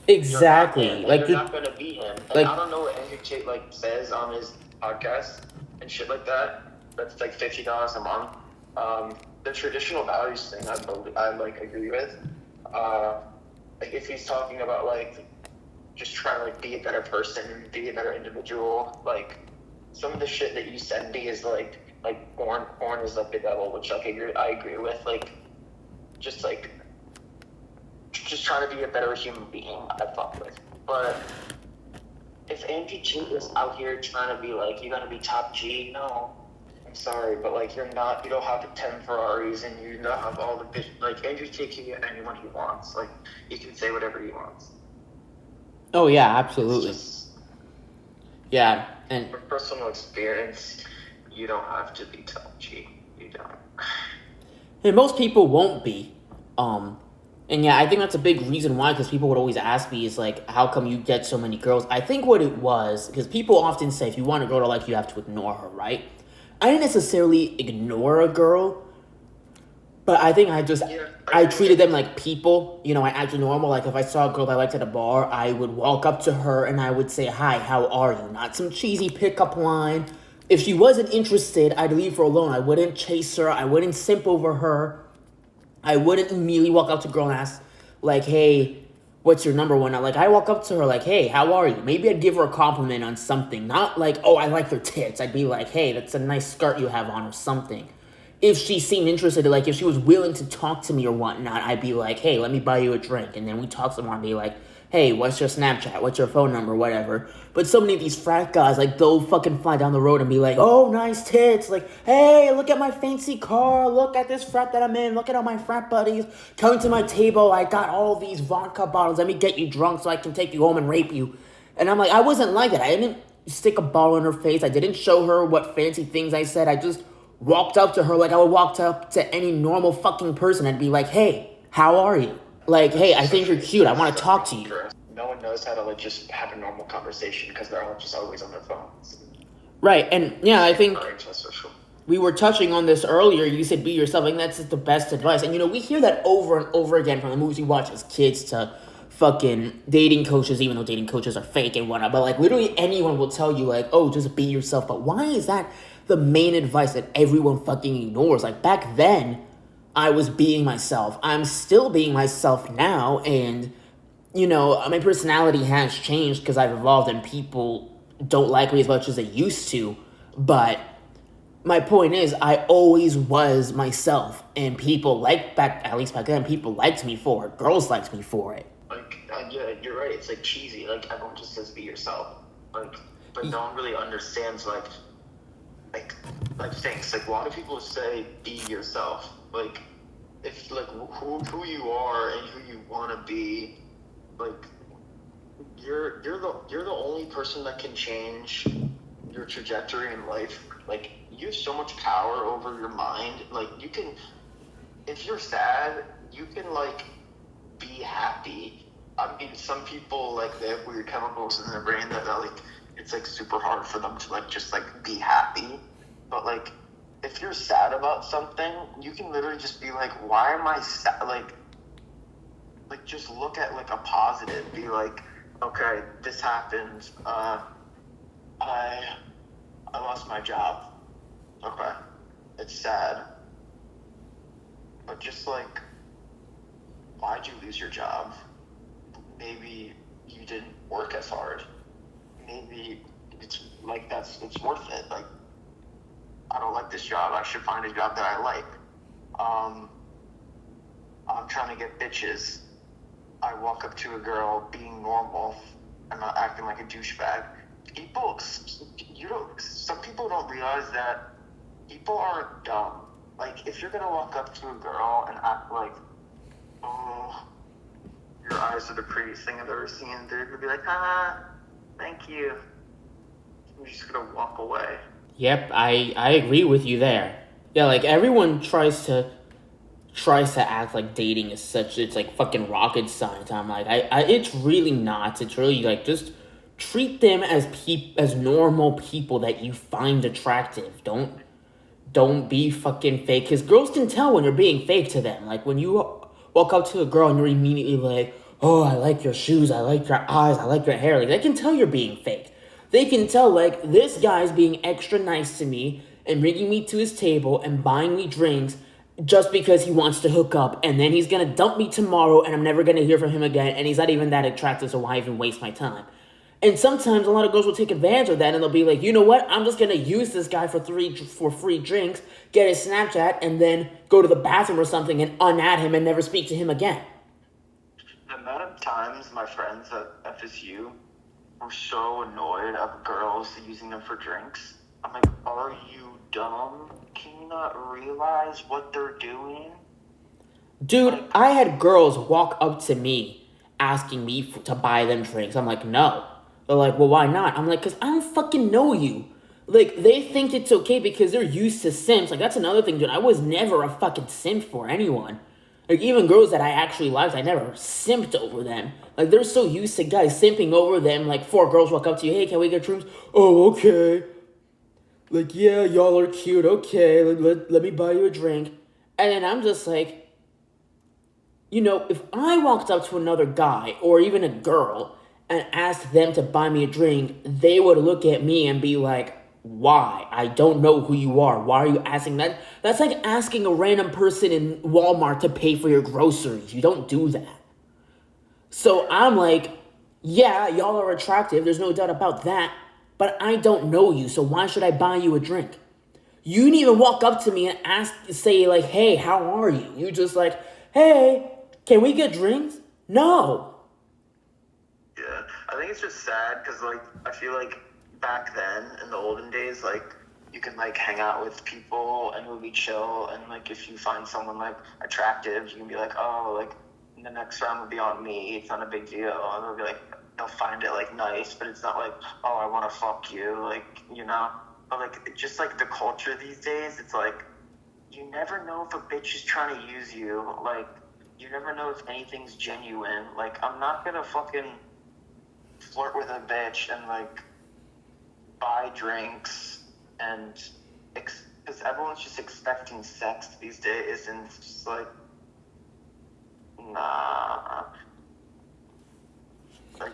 exactly. You're not gonna be him. And I don't know what Andrew Tate like says on his podcast and shit like that. that's like $50 a month. The traditional values thing, I like agree with. Like if he's talking about like just trying to like be a better person, be a better individual, like some of the shit that you send me is like porn is like the devil, which like I agree with. Like just trying to be a better human being, I fuck with. But if Angie G is out here trying to be like, you gotta be top G, no. I'm sorry, but like you don't have the 10 Ferraris and you don't have all the bitch. Like Andrew Tate can get anyone he wants. Like he can say whatever he wants. Oh yeah, absolutely. Yeah, and from personal experience, you don't have to be top G. You don't. And most people won't be. And yeah, I think that's a big reason why, because people would always ask me, is like, how come you get so many girls? I think what it was, because people often say, if you want a girl to like you, have to ignore her, right? I didn't necessarily ignore a girl, but I think I treated them like people. You know, I acted normal. Like, if I saw a girl that I liked at a bar, I would walk up to her and I would say, hi, how are you? Not some cheesy pickup line. If she wasn't interested, I'd leave her alone. I wouldn't chase her. I wouldn't simp over her. I wouldn't immediately walk up to a girl and ask, like, hey, what's your number one? Like, I walk up to her like, hey, how are you? Maybe I'd give her a compliment on something. Not like, oh, I like her tits. I'd be like, hey, that's a nice skirt you have on or something. If she seemed interested, like, if she was willing to talk to me or whatnot, I'd be like, hey, let me buy you a drink. And then we talk some more and be like, hey, what's your Snapchat? What's your phone number? Whatever. But so many of these frat guys, like, they'll fucking fly down the road and be like, oh, nice tits. Like, hey, look at my fancy car. Look at this frat that I'm in. Look at all my frat buddies. Coming to my table, I got all these vodka bottles. Let me get you drunk so I can take you home and rape you. And I'm like, I wasn't like that. I didn't stick a ball in her face. I didn't show her what fancy things I said. I just walked up to her like I would walk up to any normal fucking person. I'd be like, hey, how are you? Like, hey, I think you're cute. I want to talk to you. No one knows how to like just have a normal conversation because they're all just always on their phones. Right, and yeah, I think we were touching on this earlier. You said be yourself. I think that's the best advice. And you know, we hear that over and over again from the movies we watch as kids to fucking dating coaches, even though dating coaches are fake and whatnot. But like literally anyone will tell you like, oh, just be yourself. But why is that the main advice that everyone fucking ignores? Like back then, I was being myself. I'm still being myself now, and you know, my personality has changed because I've evolved and people don't like me as much as they used to. But my point is, I always was myself, and people at least back then, people liked me for it. Girls liked me for it. Like, yeah, you're right. It's like cheesy. Like everyone just says be yourself. Like, but no one really understands like things. Like a lot of people say be yourself. Like if like who you are and who you want to be. Like you're the only person that can change your trajectory in life. Like you have so much power over your mind. Like you can, if you're sad, you can like be happy. I mean, some people like they have weird chemicals in their brain that like it's like super hard for them to like just like be happy. But like if you're sad about something, you can literally just be like, why am I sad? Like just look at like a positive. Be like, okay, this happened. I lost my job. Okay, it's sad. But just like, why'd you lose your job? Maybe you didn't work as hard. Maybe it's worth it. Like, I don't like this job. I should find a job that I like. I'm trying to get bitches. I walk up to a girl being normal and not acting like a douchebag. Some people don't realize that people aren't dumb. Like, if you're gonna walk up to a girl and act like, oh, your eyes are the prettiest thing I've ever seen, they're gonna be like, thank you. You're just gonna walk away. Yep, I agree with you there. Yeah, like everyone tries to act like dating is it's like fucking rocket science. I'm like, it's really not. It's really like just treat them as normal people that you find attractive. Don't be fucking fake, because girls can tell when you're being fake to them. Like when you walk up to a girl and you're immediately like, oh, I like your shoes, I like your eyes, I like your hair. Like they can tell you're being fake. They can tell like this guy's being extra nice to me, and bringing me to his table and buying me drinks just because he wants to hook up, and then he's gonna dump me tomorrow and I'm never gonna hear from him again, and he's not even that attractive, so why even waste my time? And sometimes a lot of girls will take advantage of that and they'll be like, you know what? I'm just gonna use this guy for free drinks, get his Snapchat, and then go to the bathroom or something and unadd him and never speak to him again. The amount of times my friends at FSU were so annoyed of girls using them for drinks. I'm like, are you dumb? Can you not realize what they're doing? Dude, I had girls walk up to me asking me to buy them drinks. I'm like, no. They're like, well, why not? I'm like, because I don't fucking know you. Like, they think it's okay because they're used to simps. Like, that's another thing, dude. I was never a fucking simp for anyone. Like, even girls that I actually liked, I never simped over them. Like, they're so used to guys simping over them. Like, 4 girls walk up to you, hey, can we get drinks? Oh, okay. Like, yeah, y'all are cute. Okay, let me buy you a drink. And then I'm just like, you know, if I walked up to another guy or even a girl and asked them to buy me a drink, they would look at me and be like, why? I don't know who you are. Why are you asking that? That's like asking a random person in Walmart to pay for your groceries. You don't do that. So I'm like, yeah, y'all are attractive. There's no doubt about that. But I don't know you, so why should I buy you a drink? You didn't even walk up to me and say like, hey, how are you? You just like, hey, can we get drinks? No. Yeah, I think it's just sad because, like, I feel like back then in the olden days, like, you can, like, hang out with people and it would be chill. And, like, if you find someone, like, attractive, you can be like, oh, like, the next round would be on me. It's not a big deal. And they'll be like, they'll find it, like, nice, but it's not like, oh, I want to fuck you, like, you know? But, like, just, like, the culture these days, it's like, you never know if a bitch is trying to use you. Like, you never know if anything's genuine. Like, I'm not gonna fucking flirt with a bitch and, like, buy drinks and because everyone's just expecting sex these days, and it's just like, nah. Like,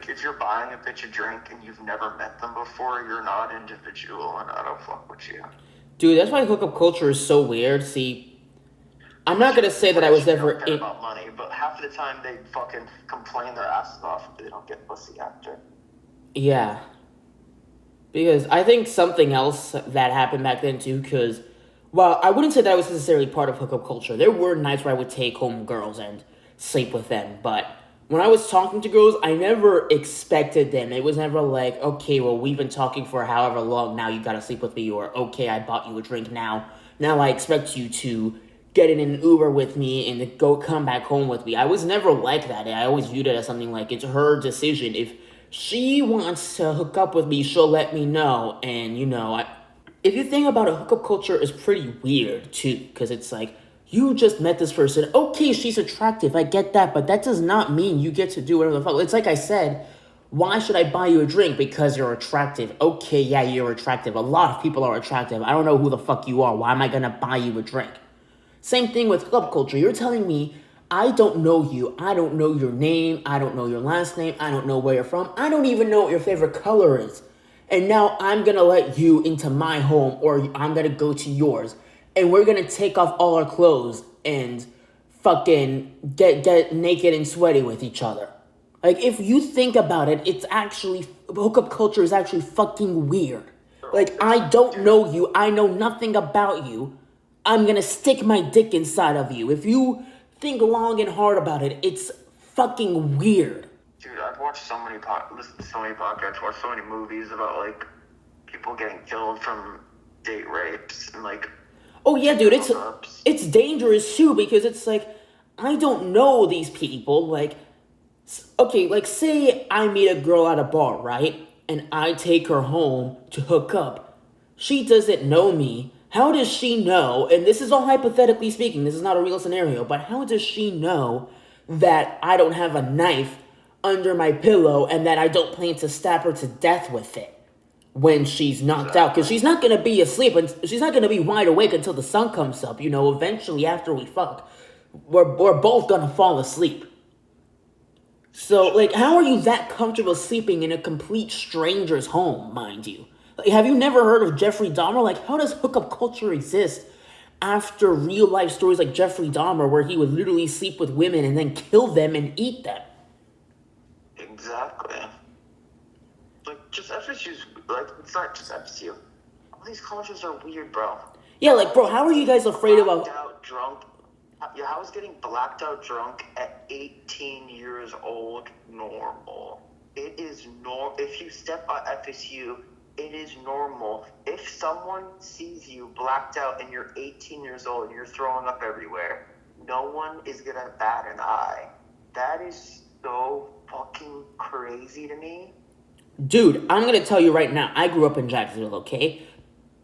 if you're buying a bitch a drink and you've never met them before, you're not individual, and I don't fuck with you. Dude, that's why hookup culture is so weird. See, I'm not gonna say that I was never don't care about money, but half the time they fucking complain their asses off if they don't get pussy after. Yeah. Because I think something else that happened back then too, because, well, I wouldn't say that I was necessarily part of hookup culture. There were nights where I would take home girls and sleep with them, but when I was talking to girls, I never expected them. It was never like, okay, well, we've been talking for however long, now you gotta sleep with me, or okay, I bought you a drink now I expect you to get in an Uber with me and to come back home with me. I was never like that. I always viewed it as something like, it's her decision. If she wants to hook up with me, she'll let me know. And, you know, if you think about it, hookup culture is pretty weird, too. Because it's like, you just met this person. Okay, she's attractive. I get that. But that does not mean you get to do whatever the fuck. It's like I said, why should I buy you a drink? Because you're attractive. Okay, yeah, you're attractive. A lot of people are attractive. I don't know who the fuck you are. Why am I going to buy you a drink? Same thing with hookup culture. You're telling me, I don't know you. I don't know your name. I don't know your last name. I don't know where you're from. I don't even know what your favorite color is. And now I'm going to let you into my home, or I'm going to go to yours. And we're going to take off all our clothes and fucking get naked and sweaty with each other. Like, if you think about it, it's actually, hookup culture is actually fucking weird. Like, I don't know you. I know nothing about you. I'm going to stick my dick inside of you. If you think long and hard about it, it's fucking weird. Dude, I've watched so many listened to so many podcasts, watched so many movies about, like, people getting killed from date rapes and, like, oh yeah, dude, it's dangerous too, because it's like, I don't know these people. Like, okay, like, say I meet a girl at a bar, right? And I take her home to hook up. She doesn't know me. How does she know, and this is all hypothetically speaking, this is not a real scenario, but how does she know that I don't have a knife under my pillow and that I don't plan to stab her to death with it when she's knocked out? Because she's not going to be asleep, and she's not going to be wide awake until the sun comes up. You know, eventually after we fuck, we're both going to fall asleep. So, like, how are you that comfortable sleeping in a complete stranger's home, mind you? Like, have you never heard of Jeffrey Dahmer? Like, how does hookup culture exist after real life stories like Jeffrey Dahmer, where he would literally sleep with women and then kill them and eat them? Exactly. Like, just FSU's, like, it's not just FSU. All these colleges are weird, bro. Yeah, like, bro, how are you guys afraid of blacked out drunk? Yeah, how is getting blacked out drunk at 18 years old normal? It is normal. If you step on FSU, it is normal. If someone sees you blacked out and you're 18 years old and you're throwing up everywhere, no one is gonna bat an eye. That is so fucking crazy to me. Dude, I'm gonna tell you right now, I grew up in Jacksonville, okay?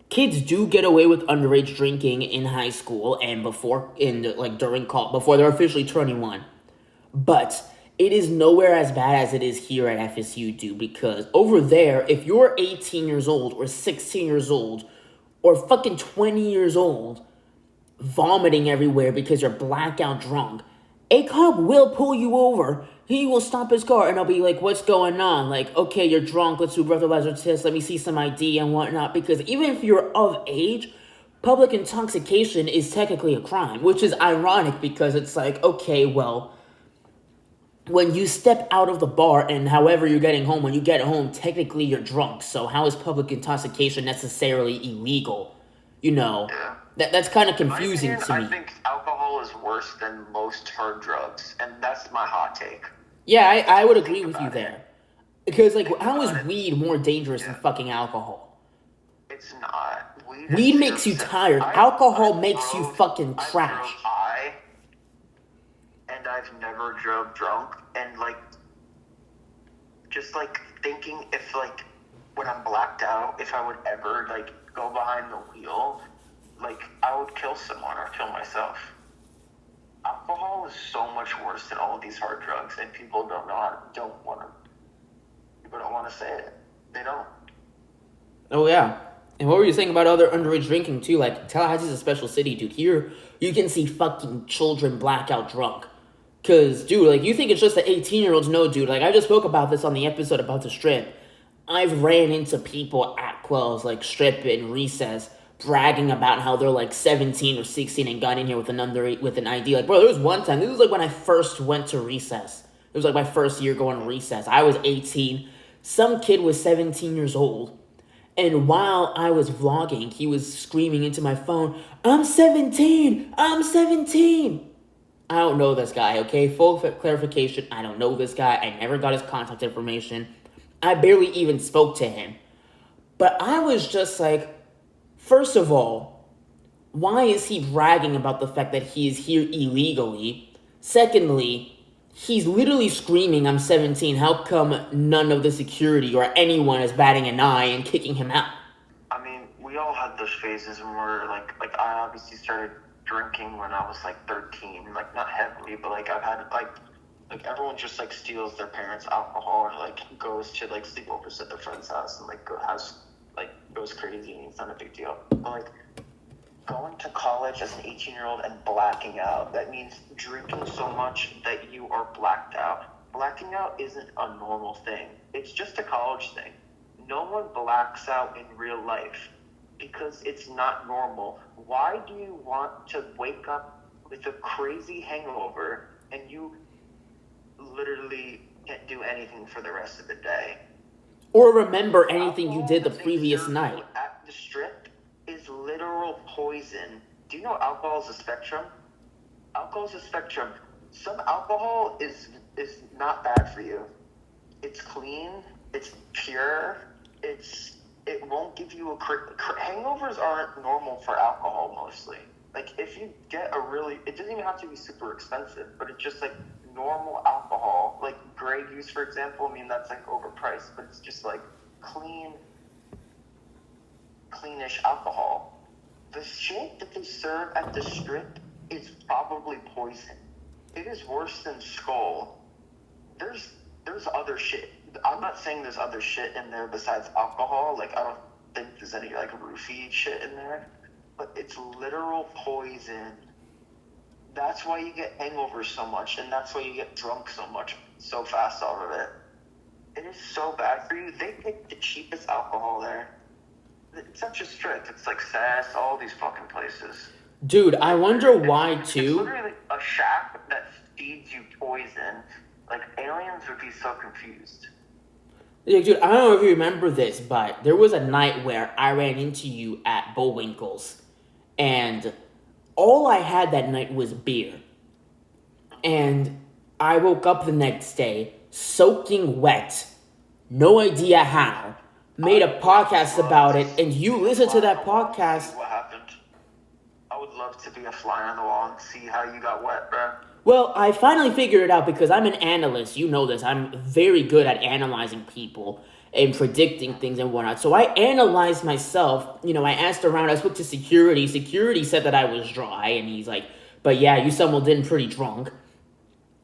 Kids do get away with underage drinking in high school and before they're officially 21. But it is nowhere as bad as it is here at FSU, dude, because over there, if you're 18 years old or 16 years old or fucking 20 years old, vomiting everywhere because you're blackout drunk, a cop will pull you over. He will stop his car and I'll be like, what's going on? Like, okay, you're drunk. Let's do breathalyzer test. Let me see some ID and whatnot. Because even if you're of age, public intoxication is technically a crime, which is ironic because it's like, okay, well, when you step out of the bar and however you're getting home, when you get home, technically you're drunk. So how is public intoxication necessarily illegal? You know, that's kind of confusing to me. I think alcohol is worse than most hard drugs, and that's my hot take. Yeah, I would agree with you there. Because, like, how is weed more dangerous than fucking alcohol? It's not. Weed makes you tired. Alcohol makes you fucking crash. And I've never drove drunk, and, like, just, like, thinking if, like, when I'm blacked out, if I would ever, like, go behind the wheel, like, I would kill someone or kill myself. Alcohol is so much worse than all of these hard drugs, and people don't want to say it. They don't. Oh, yeah. And what were you saying about other underage drinking, too? Like, Tallahassee's a special city, dude. Here, you can see fucking children blackout drunk. Because, dude, like, you think it's just the 18-year-olds? No, dude. Like, I just spoke about this on the episode about the strip. I've ran into people at Quell's, like, strip and recess, bragging about how they're, like, 17 or 16 and got in here with an ID. Like, bro, there was one time. This was, like, when I first went to recess. It was, like, my first year going to recess. I was 18. Some kid was 17 years old. And while I was vlogging, he was screaming into my phone, I'm 17! I'm 17! I don't know this guy, okay? Full clarification, I don't know this guy. I never got his contact information. I barely even spoke to him. But I was just like, first of all, why is he bragging about the fact that he is here illegally? Secondly, he's literally screaming, I'm 17. How come none of the security or anyone is batting an eye and kicking him out? I mean, we all had those phases when we're like I obviously started drinking when I was like 13, like not heavily, but like I've had like everyone just like steals their parents' alcohol or like goes to like sleepovers at their friend's house and like goes crazy and it's not a big deal. But like going to college as an 18-year-old and blacking out, that means drinking so much that you are blacked out. Blacking out isn't a normal thing. It's just a college thing. No one blacks out in real life because it's not normal. Why do you want to wake up with a crazy hangover and you literally can't do anything for the rest of the day? Or remember anything you did the previous night. At the strip is literal poison. Do you know alcohol is a spectrum? Alcohol is a spectrum. Some alcohol is not bad for you. It's clean. It's pure. It won't give you hangovers aren't normal for alcohol mostly. Like if you get it doesn't even have to be super expensive, but it's just like normal alcohol, like Grey Goose, for example. I mean, that's like overpriced, but it's just like cleanish alcohol. The shit that they serve at the strip is probably poison. It is worse than Skull. There's other shit. I'm not saying there's other shit in there besides alcohol. Like I don't think there's any like roofie shit in there, but it's literal poison. That's why you get hangovers so much, and that's why you get drunk so fast off of it. It is so bad for you. They pick the cheapest alcohol there. It's such a strip. It's like Sass, all these fucking places. Dude, I wonder why It's too. literally a shack that feeds you poison. Like, aliens would be so confused. Yeah, dude, I don't know if you remember this, but there was a night where I ran into you at Bullwinkle's, and all I had that night was beer. And I woke up the next day soaking wet, no idea how, made a podcast about it, and you listened to that podcast. What happened? I would love to be a fly on the wall and see how you got wet, bro. Well, I finally figured it out because I'm an analyst. You know this. I'm very good at analyzing people and predicting things and whatnot. So I analyzed myself. You know, I asked around. I spoke to security. Security said that I was dry, and he's like, "But yeah, you stumbled in pretty drunk.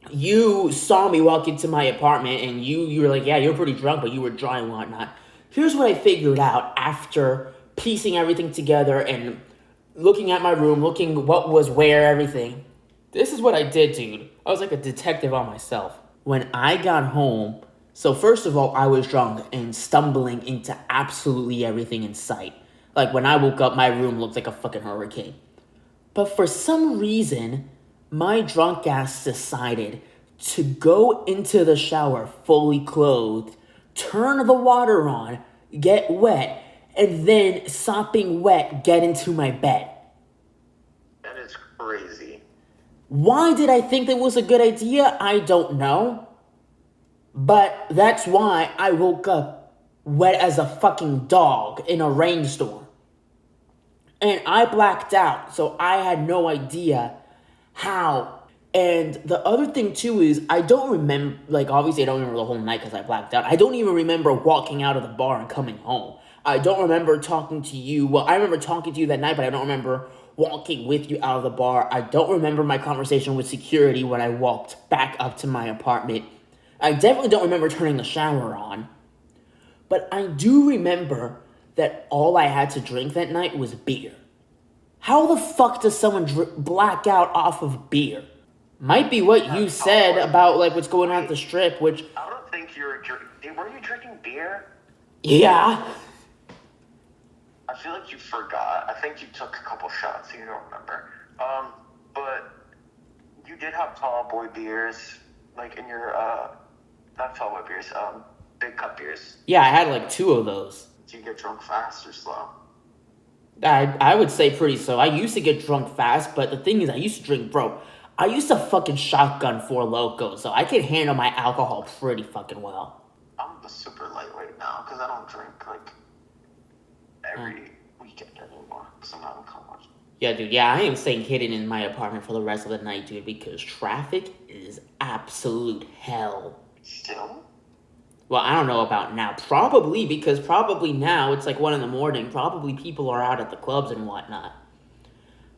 You saw me walk into my apartment, and you were like, yeah, you're pretty drunk, but you were dry and whatnot." Here's what I figured out after piecing everything together and looking at my room, looking what was where, everything. This is what I did, dude. I was like a detective on myself. When I got home, so first of all, I was drunk and stumbling into absolutely everything in sight. Like when I woke up, my room looked like a fucking hurricane. But for some reason, my drunk ass decided to go into the shower fully clothed, turn the water on, get wet, and then sopping wet, get into my bed. That is crazy. Why did I think that was a good idea? I don't know. But that's why I woke up wet as a fucking dog in a rainstorm. And I blacked out, so I had no idea how. And the other thing too is I don't remember, like obviously I don't remember the whole night because I blacked out. I don't even remember walking out of the bar and coming home. I don't remember talking to you. Well, I remember talking to you that night, but I don't remember walking with you out of the bar. I don't remember my conversation with security when I walked back up to my apartment. I definitely don't remember turning the shower on. But I do remember that all I had to drink that night was beer. How the fuck does someone black out off of beer? Might be what you said about like what's going on at the strip, which I don't think you're drinking. Were you drinking beer? yeah. I feel like you forgot. I think you took a couple shots, so you don't remember. But you did have tall boy beers, like in your not tall boy beers, big cup beers. Yeah, I had like 2 of those. Do you get drunk fast or slow? I would say pretty slow. I used to get drunk fast, but the thing is I used to drink, bro. I used to fucking shotgun 4 Locos, so I can handle my alcohol pretty fucking well. I'm a super lightweight now because I don't drink like every weekend anymore because I'm having college. Yeah, dude. Yeah, I am staying hidden in my apartment for the rest of the night, dude, because traffic is absolute hell. Still? Well, I don't know about now. Probably, because probably now it's like 1 in the morning. Probably people are out at the clubs and whatnot.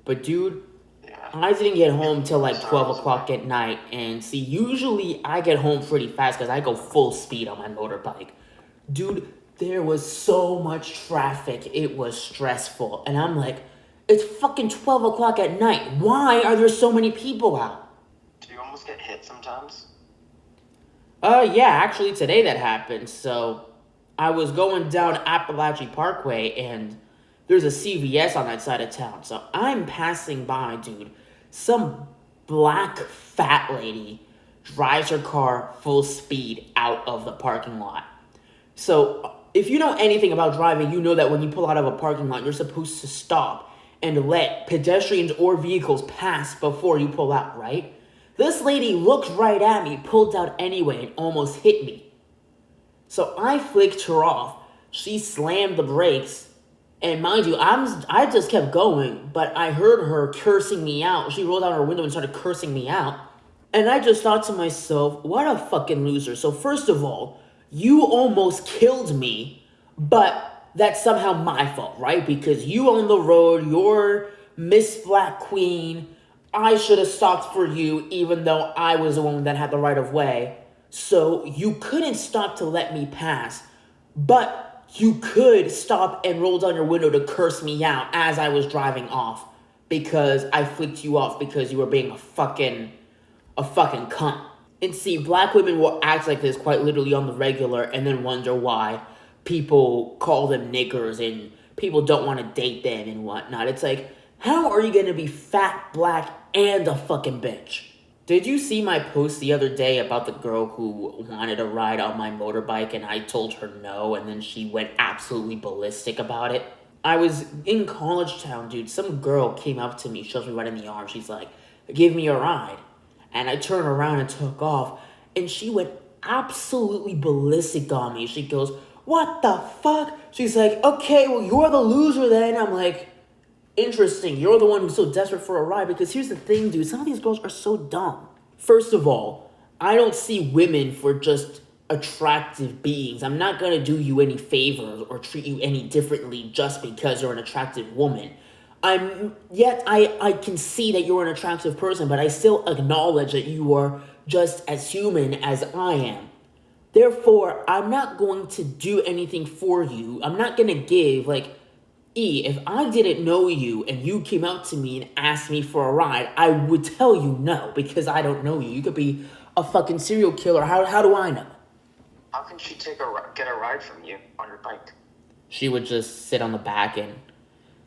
But, dude, yeah. I didn't get home till like 12 o'clock at night. And see, usually I get home pretty fast because I go full speed on my motorbike. Dude, there was so much traffic. It was stressful. And I'm like, it's fucking 12 o'clock at night. Why are there so many people out? Do you almost get hit sometimes? Yeah, actually today that happened. So I was going down Appalachia Parkway and there's a CVS on that side of town. So I'm passing by, dude. Some black fat lady drives her car full speed out of the parking lot. So if you know anything about driving, you know that when you pull out of a parking lot, you're supposed to stop and let pedestrians or vehicles pass before you pull out, right? This lady looked right at me, pulled out anyway, and almost hit me. So I flicked her off. She slammed the brakes. And mind you, I just kept going, but I heard her cursing me out. She rolled down her window and started cursing me out. And I just thought to myself, what a fucking loser. So first of all, you almost killed me, but that's somehow my fault, right? Because you own the road, you're Miss Black Queen. I should have stopped for you, even though I was the one that had the right of way. So you couldn't stop to let me pass, but you could stop and roll down your window to curse me out as I was driving off because I flicked you off because you were being a fucking cunt. And see, black women will act like this quite literally on the regular and then wonder why people call them niggers and people don't want to date them and whatnot. It's like, how are you going to be fat, black, and a fucking bitch? Did you see my post the other day about the girl who wanted to ride on my motorbike and I told her no, and then she went absolutely ballistic about it? I was in college town, dude. Some girl came up to me, shoves me right in the arm. She's like, give me a ride. And I turned around and took off, and she went absolutely ballistic on me. She goes, what the fuck? She's like, okay, well, you're the loser then. I'm like, interesting. You're the one who's so desperate for a ride. Because here's the thing, dude. Some of these girls are so dumb. First of all, I don't see women for just attractive beings. I'm not going to do you any favors or treat you any differently just because you're an attractive woman. I can see that you're an attractive person, but I still acknowledge that you are just as human as I am. Therefore, I'm not going to do anything for you. I'm not going to give, like, if I didn't know you and you came out to me and asked me for a ride, I would tell you no, because I don't know you. You could be a fucking serial killer. How do I know? How can she get a ride from you on your bike? She would just sit on the back and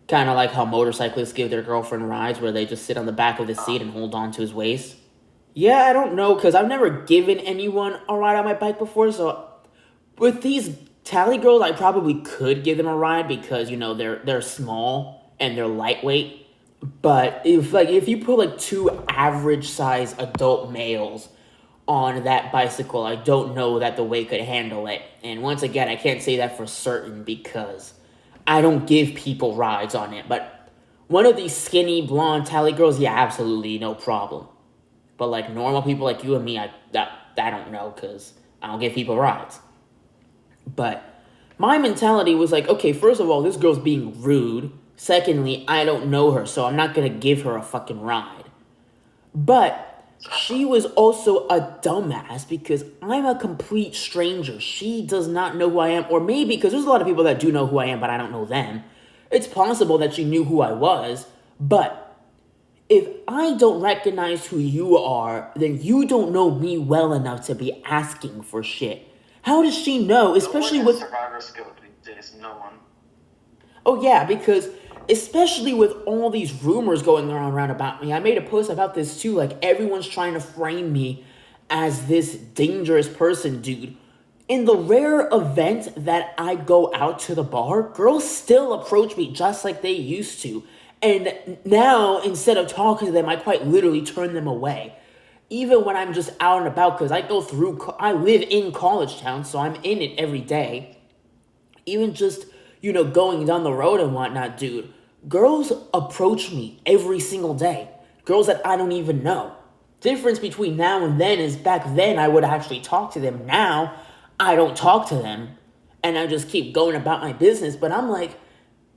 kind of like how motorcyclists give their girlfriend rides, where they just sit on the back of the seat and hold on to his waist. Yeah, I don't know, because I've never given anyone a ride on my bike before, so with these tally girls, I probably could give them a ride because, you know, they're small and they're lightweight. But if you put like two average size adult males on that bicycle, I don't know that the weight could handle it. And once again, I can't say that for certain because I don't give people rides on it. But one of these skinny blonde tally girls, yeah, absolutely no problem. But like normal people like you and me, I don't know because I don't give people rides. But my mentality was like, okay, first of all, this girl's being rude. Secondly, I don't know her, so I'm not going to give her a fucking ride. But she was also a dumbass because I'm a complete stranger. She does not know who I am. Or maybe, because there's a lot of people that do know who I am, but I don't know them. It's possible that she knew who I was. But if I don't recognize who you are, then you don't know me well enough to be asking for shit. How does she know? Especially with survivor skill these days, no one. Oh yeah, because especially with all these rumors going around about me, I made a post about this too. Like, everyone's trying to frame me as this dangerous person, dude. In the rare event that I go out to the bar, girls still approach me just like they used to. And now, instead of talking to them, I quite literally turn them away. Even when I'm just out and about, because I live in college town, so I'm in it every day. Even just, going down the road and whatnot, dude. Girls approach me every single day. Girls that I don't even know. Difference between now and then is back then I would actually talk to them. Now, I don't talk to them. And I just keep going about my business. But I'm like,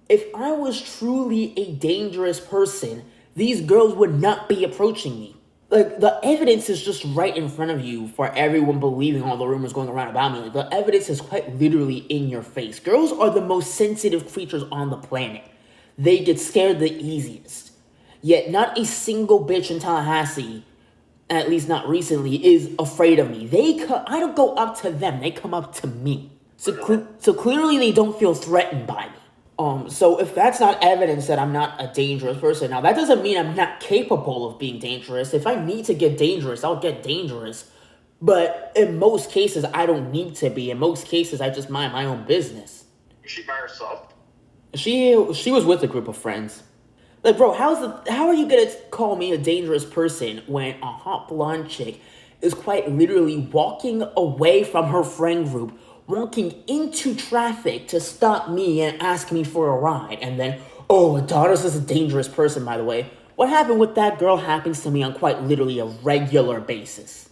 if I was truly a dangerous person, these girls would not be approaching me. Like, the evidence is just right in front of you for everyone believing all the rumors going around about me. Like, the evidence is quite literally in your face. Girls are the most sensitive creatures on the planet. They get scared the easiest. Yet not a single bitch in Tallahassee, at least not recently, is afraid of me. I don't go up to them. They come up to me. So clearly they don't feel threatened by me. So if that's not evidence that I'm not a dangerous person, now that doesn't mean I'm not capable of being dangerous. If I need to get dangerous, I'll get dangerous. But in most cases, I don't need to be. In most cases, I just mind my own business. Is she by herself? She was with a group of friends. Like, bro, how are you gonna call me a dangerous person when a hot blonde chick is quite literally walking away from her friend group, walking into traffic to stop me and ask me for a ride, and then, oh, Adonis is a dangerous person, by the way. What happened with that girl happens to me on quite literally a regular basis.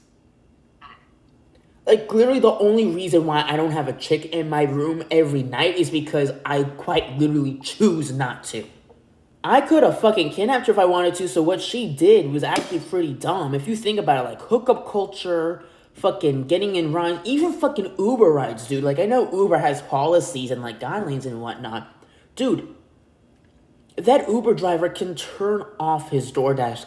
Like, clearly the only reason why I don't have a chick in my room every night is because I quite literally choose not to. I could have fucking kidnapped her if I wanted to, so what she did was actually pretty dumb. If you think about it, like, hookup culture, fucking getting in rides, even fucking Uber rides, dude. Like, I know Uber has policies and, like, guidelines and whatnot. Dude, that Uber driver can turn off his DoorDash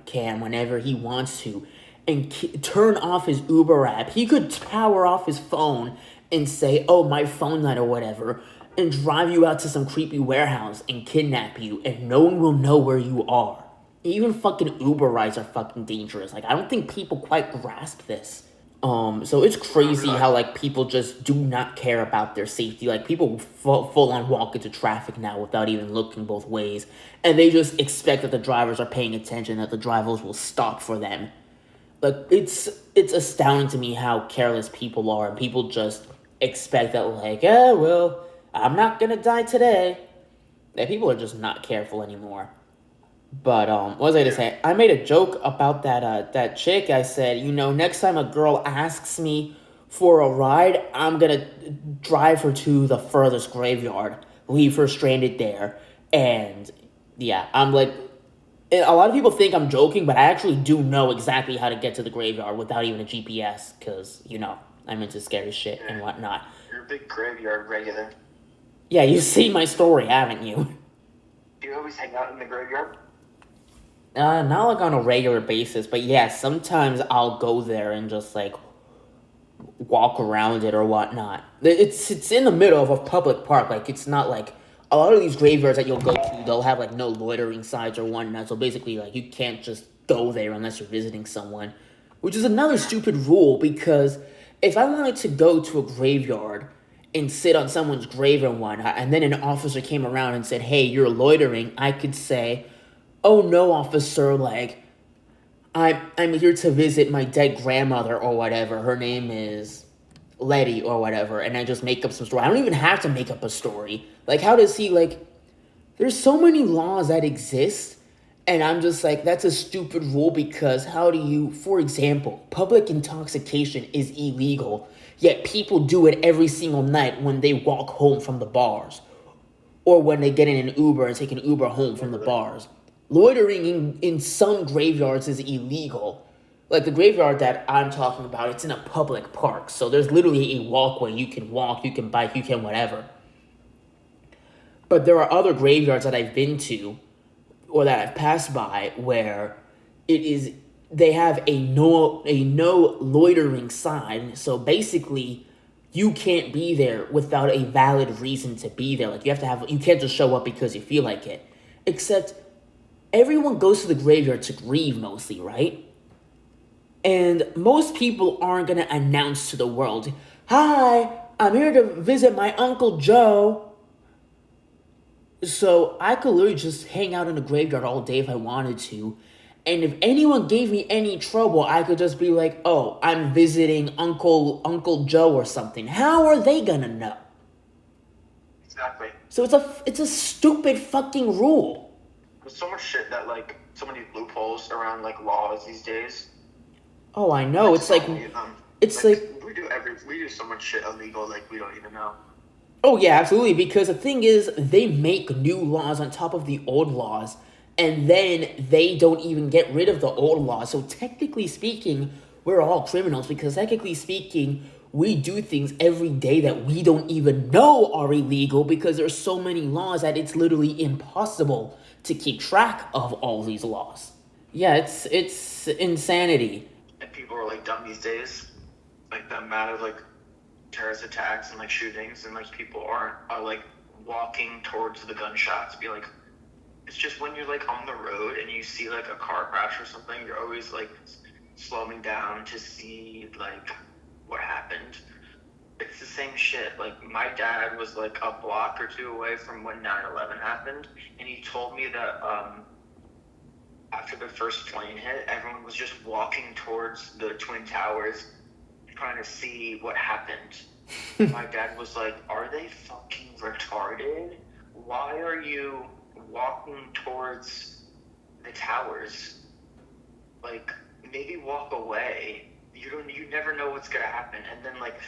cam whenever he wants to and turn off his Uber app. He could power off his phone and say, oh, my phone night or whatever, and drive you out to some creepy warehouse and kidnap you, and no one will know where you are. Even fucking Uber rides are fucking dangerous. Like, I don't think people quite grasp this. So it's crazy how, like, people just do not care about their safety. Like, people full on walk into traffic now without even looking both ways. And they just expect that the drivers are paying attention, that the drivers will stop for them. Like, it's astounding to me how careless people are, and people just expect that, like, well, I'm not gonna die today. That people are just not careful anymore. But what was I gonna say? I made a joke about that chick. I said, next time a girl asks me for a ride, I'm gonna drive her to the furthest graveyard, leave her stranded there, and yeah, I'm like, a lot of people think I'm joking, but I actually do know exactly how to get to the graveyard without even a GPS, because I'm into scary shit and whatnot. You're a big graveyard regular. Yeah, you've seen my story, haven't you? Do you always hang out in the graveyard? Not like on a regular basis, but yeah, sometimes I'll go there and just like walk around it or whatnot. It's in the middle of a public park. Like, it's not like a lot of these graveyards that you'll go to, they'll have like no loitering signs or whatnot. So basically, like, you can't just go there unless you're visiting someone, which is another stupid rule, because if I wanted to go to a graveyard and sit on someone's grave and whatnot, and then an officer came around and said, "Hey, you're loitering," I could say, "Oh no, officer, like, I'm here to visit my dead grandmother," or whatever. Her name is Letty or whatever, and I just make up some story. I don't even have to make up a story. Like, how does he, like, there's so many laws that exist, and I'm just like, that's a stupid rule, because how do you, for example, public intoxication is illegal, yet people do it every single night when they walk home from the bars, or when they get in an Uber and take an Uber home from the bars. Loitering in some graveyards is illegal. Like, the graveyard that I'm talking about, it's in a public park. So there's literally a walkway. You can walk, you can bike, you can whatever. But there are other graveyards that I've been to, or that I've passed by, where they have a no loitering sign. So basically, you can't be there without a valid reason to be there. Like, you can't just show up because you feel like it. Except, everyone goes to the graveyard to grieve mostly, right? And most people aren't going to announce to the world, "Hi, I'm here to visit my Uncle Joe." So I could literally just hang out in the graveyard all day if I wanted to. And if anyone gave me any trouble, I could just be like, "Oh, I'm visiting Uncle Joe or something." How are they going to know? Exactly. So it's a stupid fucking rule. There's so much shit that, like, so many loopholes around, like, laws these days. Oh, I know. It's like, we do so much shit illegal, like, we don't even know. Oh yeah, absolutely. Because the thing is, they make new laws on top of the old laws, and then they don't even get rid of the old laws. So technically speaking, we're all criminals, because technically speaking, we do things every day that we don't even know are illegal, because there's so many laws that it's literally impossible to keep track of all these laws. Yeah, it's insanity. And people are, like, dumb these days. Like, the amount of, like, terrorist attacks and, like, shootings, and, like, people are like, walking towards the gunshots. Be like, it's just when you're, like, on the road and you see, like, a car crash or something, you're always, like, slowing down to see, like, what happened. It's the same shit. Like, my dad was, like, a block or two away from when 9/11 happened, and he told me that after the first plane hit, everyone was just walking towards the Twin Towers trying to see what happened. My dad was like, "Are they fucking retarded? Why are you walking towards the towers? Like, maybe walk away. You never know what's gonna happen." And then, like,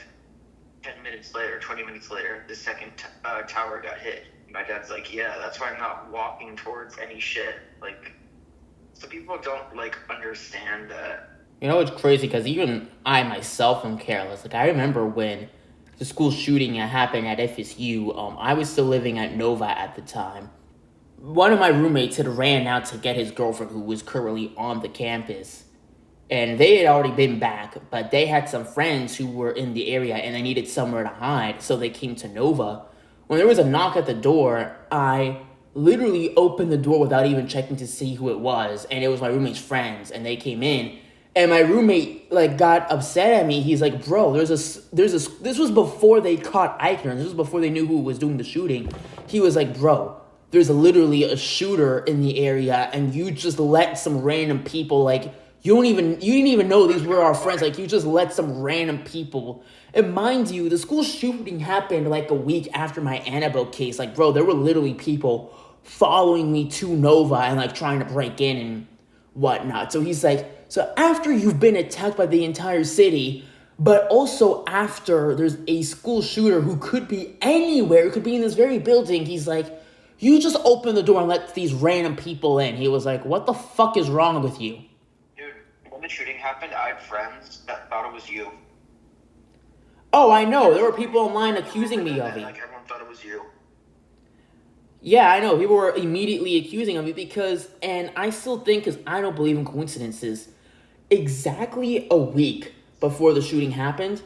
10 minutes later, 20 minutes later, the second tower got hit. My dad's like, "Yeah, that's why I'm not walking towards any shit." Like, so people don't, like, understand that. It's crazy, because even I myself am careless. Like, I remember when the school shooting happened at FSU, I was still living at Nova at the time. One of my roommates had ran out to get his girlfriend, who was currently on the campus. And they had already been back, but they had some friends who were in the area and they needed somewhere to hide, so they came to Nova, when there was a knock at the door, I literally opened the door without even checking to see who it was, and it was my roommate's friends, and they came in, and my roommate like got upset at me. He's like, "Bro, this was before they caught Eichner. This was before they knew who was doing the shooting." He was like, "Bro, there's literally a shooter in the area, and you just let some random people like." You didn't even know these were our friends. Like, you just let some random people. And mind you, the school shooting happened like a week after my Annabelle case. Like, bro, there were literally people following me to Nova and like trying to break in and whatnot. So he's like, so after you've been attacked by the entire city, but also after there's a school shooter who could be anywhere, who could be in this very building, he's like, you just open the door and let these random people in. He was like, what the fuck is wrong with you? When the shooting happened, I had friends that thought it was you. Oh, I know. There were people online accusing me of it. Like, everyone thought it was you. Yeah, I know. People were immediately accusing of me because, and I still think, because I don't believe in coincidences, exactly a week before the shooting happened,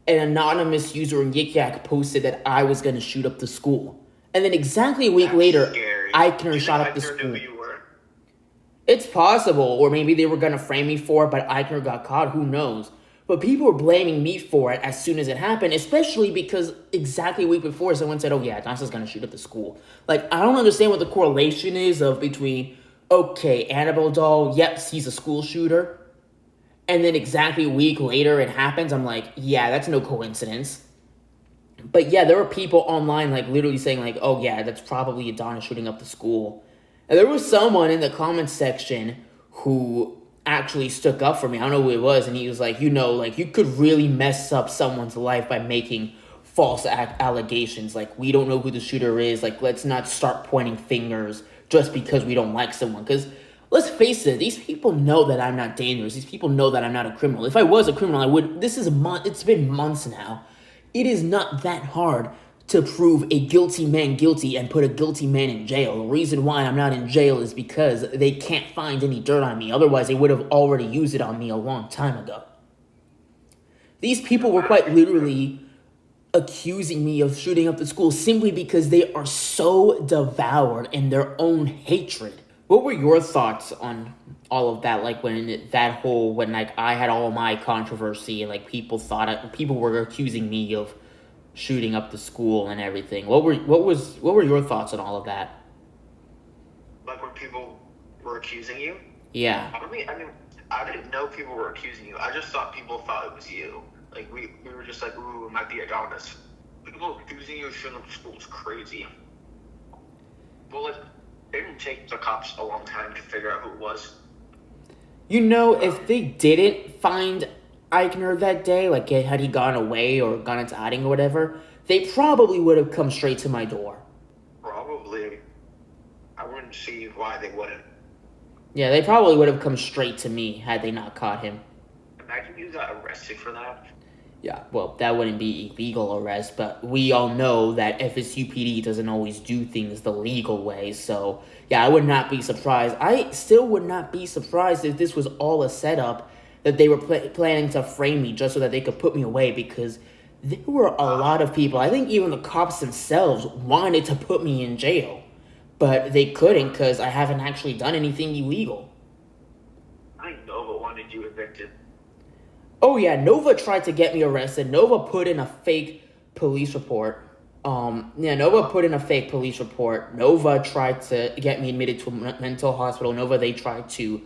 an anonymous user in Yik Yak posted that I was going to shoot up the school. And then exactly a week later, Eichner shot up the school. Knew who you were? It's possible, or maybe they were going to frame me for it, but Eichner got caught, who knows. But people were blaming me for it as soon as it happened, especially because exactly a week before, someone said, oh yeah, Adonis is going to shoot up the school. Like, I don't understand what the correlation is of between, okay, Annabelle doll, yep, he's a school shooter. And then exactly a week later it happens, I'm like, yeah, that's no coincidence. But yeah, there were people online, like, literally saying, like, oh yeah, that's probably Adonis shooting up the school. And there was someone in the comments section who actually stuck up for me. I don't know who it was. And he was like, like, you could really mess up someone's life by making false allegations. Like, we don't know who the shooter is. Like, let's not start pointing fingers just because we don't like someone. Because let's face it, these people know that I'm not dangerous. These people know that I'm not a criminal. If I was a criminal, I would. It's been months now. It is not that hard to prove a guilty man guilty and put a guilty man in jail. The reason why I'm not in jail is because they can't find any dirt on me. Otherwise, they would have already used it on me a long time ago. These people were quite literally accusing me of shooting up the school simply because they are so devoured in their own hatred. What were your thoughts on all of that? Like when like I had all my controversy and like people were accusing me of shooting up the school and everything. What were your thoughts on all of that? Like when people were accusing you? Yeah. I didn't know people were accusing you. I just thought people thought it was you. Like we were just like, ooh, it might be Adonis. People accusing you of shooting up the school is crazy. Well, it didn't take the cops a long time to figure out who it was. If they didn't find Eichner that day, like had he gone away or gone into hiding or whatever, they probably would have come straight to my door. Probably. I wouldn't see why they wouldn't. Yeah, they probably would have come straight to me had they not caught him. Imagine you got arrested for that. Yeah, well, that wouldn't be illegal arrest, but we all know that FSUPD doesn't always do things the legal way, so yeah, I would not be surprised. I still would not be surprised if this was all a setup, that they were planning to frame me just so that they could put me away, because there were a lot of people, I think even the cops themselves, wanted to put me in jail, but they couldn't because I haven't actually done anything illegal. I think Nova wanted you evicted. Oh yeah, Nova tried to get me arrested. Nova put in a fake police report. Nova put in a fake police report. Nova tried to get me admitted to a mental hospital. They tried to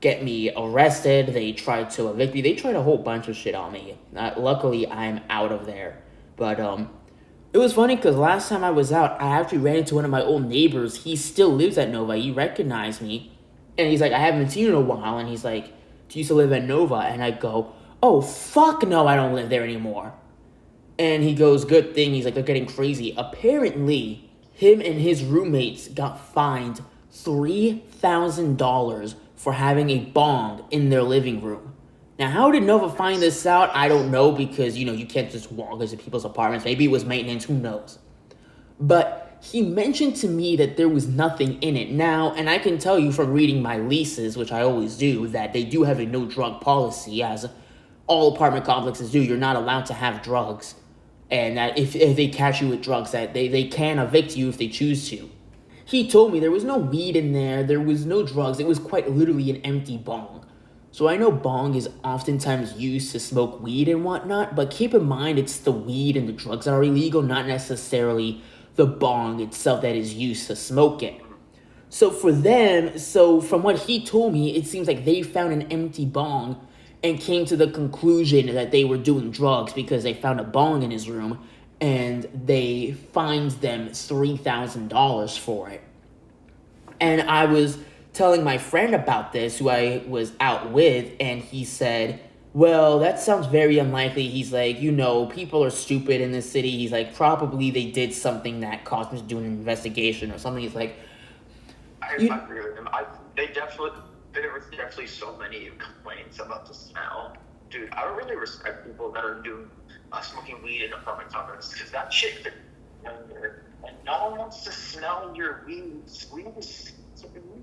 get me arrested. They tried to evict me. They tried a whole bunch of shit on me. Luckily, I'm out of there. But it was funny because last time I was out, I actually ran into one of my old neighbors. He still lives at Nova. He recognized me. And he's like, I haven't seen you in a while. And he's like, do you still live at Nova? And I go, oh, fuck no, I don't live there anymore. And he goes, good thing. He's like, they're getting crazy. Apparently, him and his roommates got fined $3,000 for having a bong in their living room. Now, how did Nova find this out? I don't know, because, you can't just walk into people's apartments. Maybe it was maintenance, who knows. But he mentioned to me that there was nothing in it. Now, and I can tell you from reading my leases, which I always do, that they do have a no drug policy, as all apartment complexes do. You're not allowed to have drugs. and that if they catch you with drugs, that they can evict you if they choose to. He told me there was no weed in there was no drugs, it was quite literally an empty bong. So I know bong is oftentimes used to smoke weed and whatnot, but keep in mind it's the weed and the drugs that are illegal, not necessarily the bong itself that is used to smoke it. So for them, so from what he told me, it seems like they found an empty bong and came to the conclusion that they were doing drugs because they found a bong in his room and they fined them $3,000 for it. And I was telling my friend about this, who I was out with, and he said, well, that sounds very unlikely. He's like, people are stupid in this city. He's like, probably they did something that caused them to do an investigation or something. He's like, I agree with him. There was definitely so many complaints about the smell. Dude, I don't really respect people that are doing smoking weed in apartment complex because that shit could under, and no one wants to smell your weed. Weed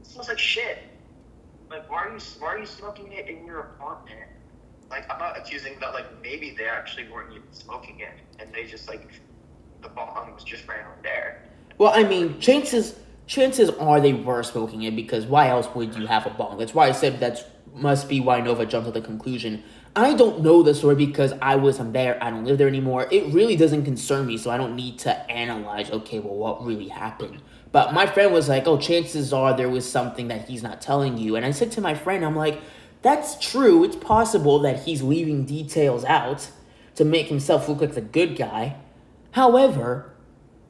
smells like shit. Like, why are you smoking it in your apartment? Like, I'm not accusing that. Like, maybe they actually weren't even smoking it, and they just the bong was just randomly there. Well, I mean, chances are they were smoking it, because why else would you have a bong? That's why I said that must be why Nova jumped to the conclusion. I don't know the story because I wasn't there. I don't live there anymore. It really doesn't concern me, so I don't need to analyze, okay, well, what really happened. But my friend was like, oh, chances are there was something that he's not telling you. And I said to my friend, I'm like, that's true. It's possible that he's leaving details out to make himself look like the good guy. However,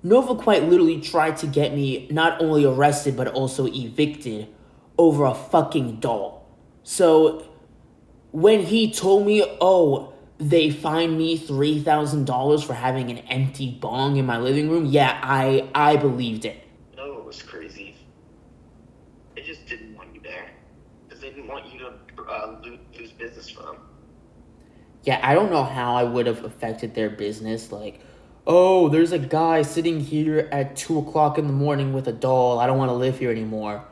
Nova quite literally tried to get me not only arrested, but also evicted over a fucking doll. So when he told me, oh, they fined me $3,000 for having an empty bong in my living room, yeah, I believed it. No, it was crazy. They just didn't want you there because they didn't want you to lose business from them. Yeah, I don't know how I would have affected their business. Like, oh, there's a guy sitting here at 2 o'clock in the morning with a doll. I don't want to live here anymore.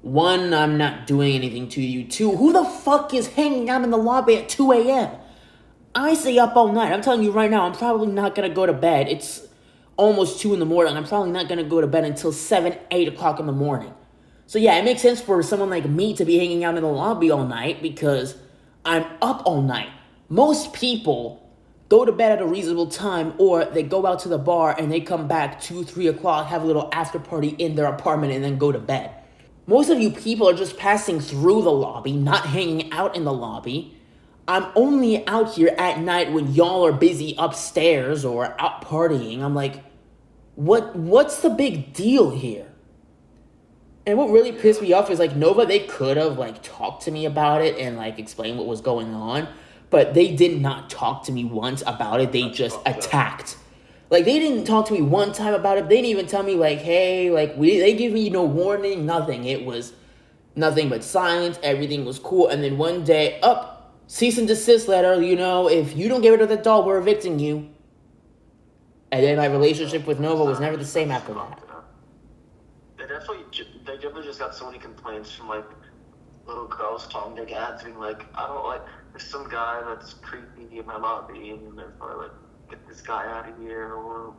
One, I'm not doing anything to you. Two, who the fuck is hanging out in the lobby at 2 a.m.? I stay up all night. I'm telling you right now, I'm probably not going to go to bed. It's almost 2 in the morning. I'm probably not going to go to bed until 7, 8 o'clock in the morning. So yeah, it makes sense for someone like me to be hanging out in the lobby all night because I'm up all night. Most people go to bed at a reasonable time, or they go out to the bar and they come back 2, 3 o'clock, have a little after party in their apartment, and then go to bed. Most of you people are just passing through the lobby, not hanging out in the lobby. I'm only out here at night when y'all are busy upstairs or out partying. I'm like, what's the big deal here? And what really pissed me off is, like, Nova, they could have, like, talked to me about it and, like, explained what was going on. But they did not talk to me once about it. They just attacked. Like, they didn't talk to me one time about it. They didn't even tell me, like, hey, like, they gave me no warning, nothing. It was nothing but silence. Everything was cool. And then one day, cease and desist letter, if you don't get rid of the doll, we're evicting you. And then my relationship with Nova was never the same after that. They definitely just got so many complaints from, like, little girls calling their dads being like, I don't like, there's some guy that's creepy in my lobby, and they're probably like, get this guy out of here, or we're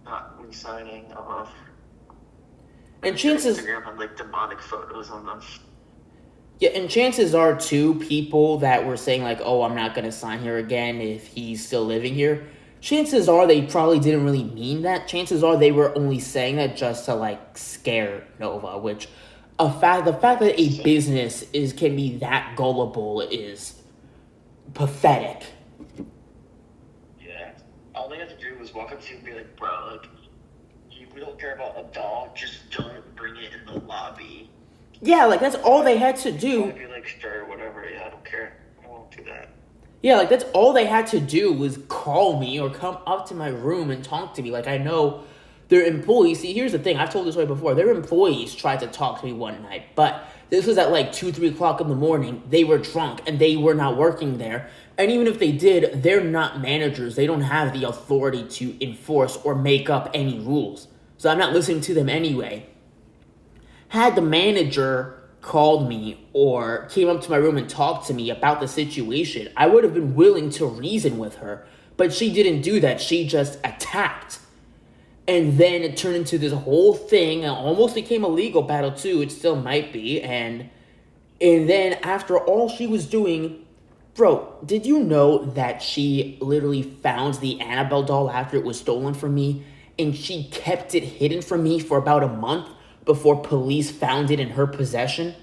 not re-signing. And chances... Instagram had, like, demonic photos on them. Yeah, and chances are, too, people that were saying, like, oh, I'm not going to sign here again if he's still living here, chances are they probably didn't really mean that. Chances are they were only saying that just to, like, scare Nova, which the fact that a business can be that gullible is pathetic. Yeah. All they had to do was walk up to you and be like, bro, like, we don't care about a doll, just don't bring it in the lobby. Yeah, like, that's all they had to do. I'd be like, sure, whatever, yeah, I don't care. I won't do that. Yeah, like, that's all they had to do was call me or come up to my room and talk to me. Like, I know their employees... See, here's the thing. I've told this story before. Their employees tried to talk to me one night, but this was at, like, 2, 3 o'clock in the morning. They were drunk, and they were not working there. And even if they did, they're not managers. They don't have the authority to enforce or make up any rules. So I'm not listening to them anyway. Had the manager called me or came up to my room and talked to me about the situation, I would have been willing to reason with her. But she didn't do that. She just attacked. And then it turned into this whole thing and almost became a legal battle too. It still might be. And then after all she was doing, bro, did you know that she literally found the Annabelle doll after it was stolen from me? And she kept it hidden from me for about a month before police found it in her possession?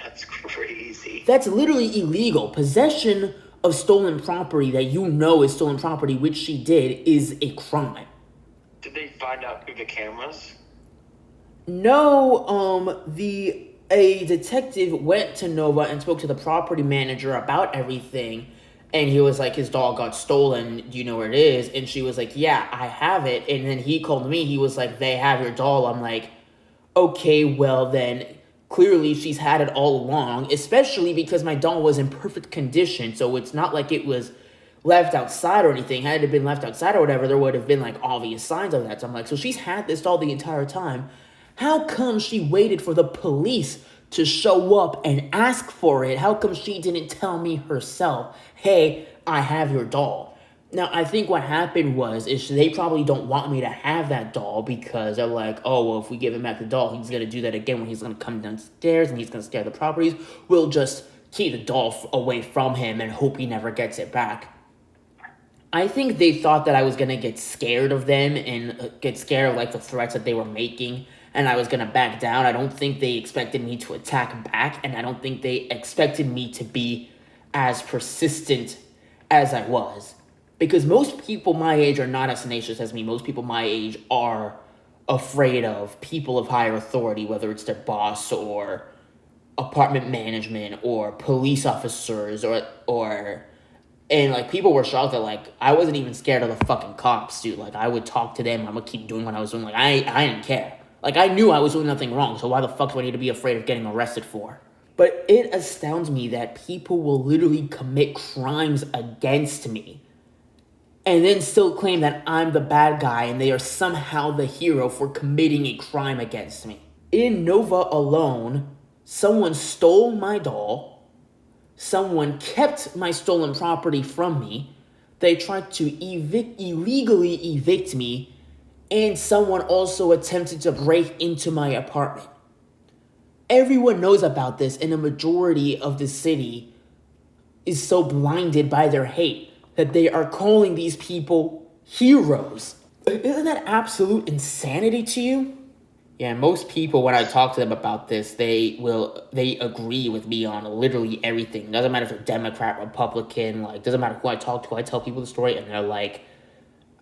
That's crazy. That's literally illegal. Possession of stolen property that you know is stolen property, which she did, is a crime. Did they find out through the cameras? No, a detective went to Nova and spoke to the property manager about everything, and he was like, his dog got stolen, do you know where it is? And she was like, yeah, I have it. And then he called me, he was like, they have your doll. I'm like, okay, well then, clearly she's had it all along, especially because my doll was in perfect condition, so it's not like it was left outside or anything. Had it have been left outside or whatever, there would have been like obvious signs of that. So I'm like, so she's had this doll the entire time. How come she waited for the police to show up and ask for it? How come she didn't tell me herself, hey, I have your doll? Now, I think what happened is they probably don't want me to have that doll because they're like, oh, well, if we give him back the doll, he's going to do that again when he's going to come downstairs and he's going to scare the properties. We'll just keep the doll away from him and hope he never gets it back. I think they thought that I was going to get scared of them and get scared of like the threats that they were making and I was going to back down. I don't think they expected me to attack back, and I don't think they expected me to be as persistent as I was. Because most people my age are not as tenacious as me. Most people my age are afraid of people of higher authority, whether it's their boss or apartment management or police officers or and like people were shocked that like I wasn't even scared of the fucking cops, dude. Like I would talk to them, I would keep doing what I was doing. Like I didn't care. Like I knew I was doing nothing wrong, so why the fuck do I need to be afraid of getting arrested for? But it astounds me that people will literally commit crimes against me and then still claim that I'm the bad guy and they are somehow the hero for committing a crime against me. In Nova alone, someone stole my doll, someone kept my stolen property from me, they tried to illegally evict me, and someone also attempted to break into my apartment. Everyone knows about this, and a majority of the city is so blinded by their hate that they are calling these people heroes. Isn't that absolute insanity to you? Yeah, most people, when I talk to them about this, they agree with me on literally everything. Doesn't matter if they're Democrat, Republican, like, doesn't matter who I talk to. I tell people the story, and they're like,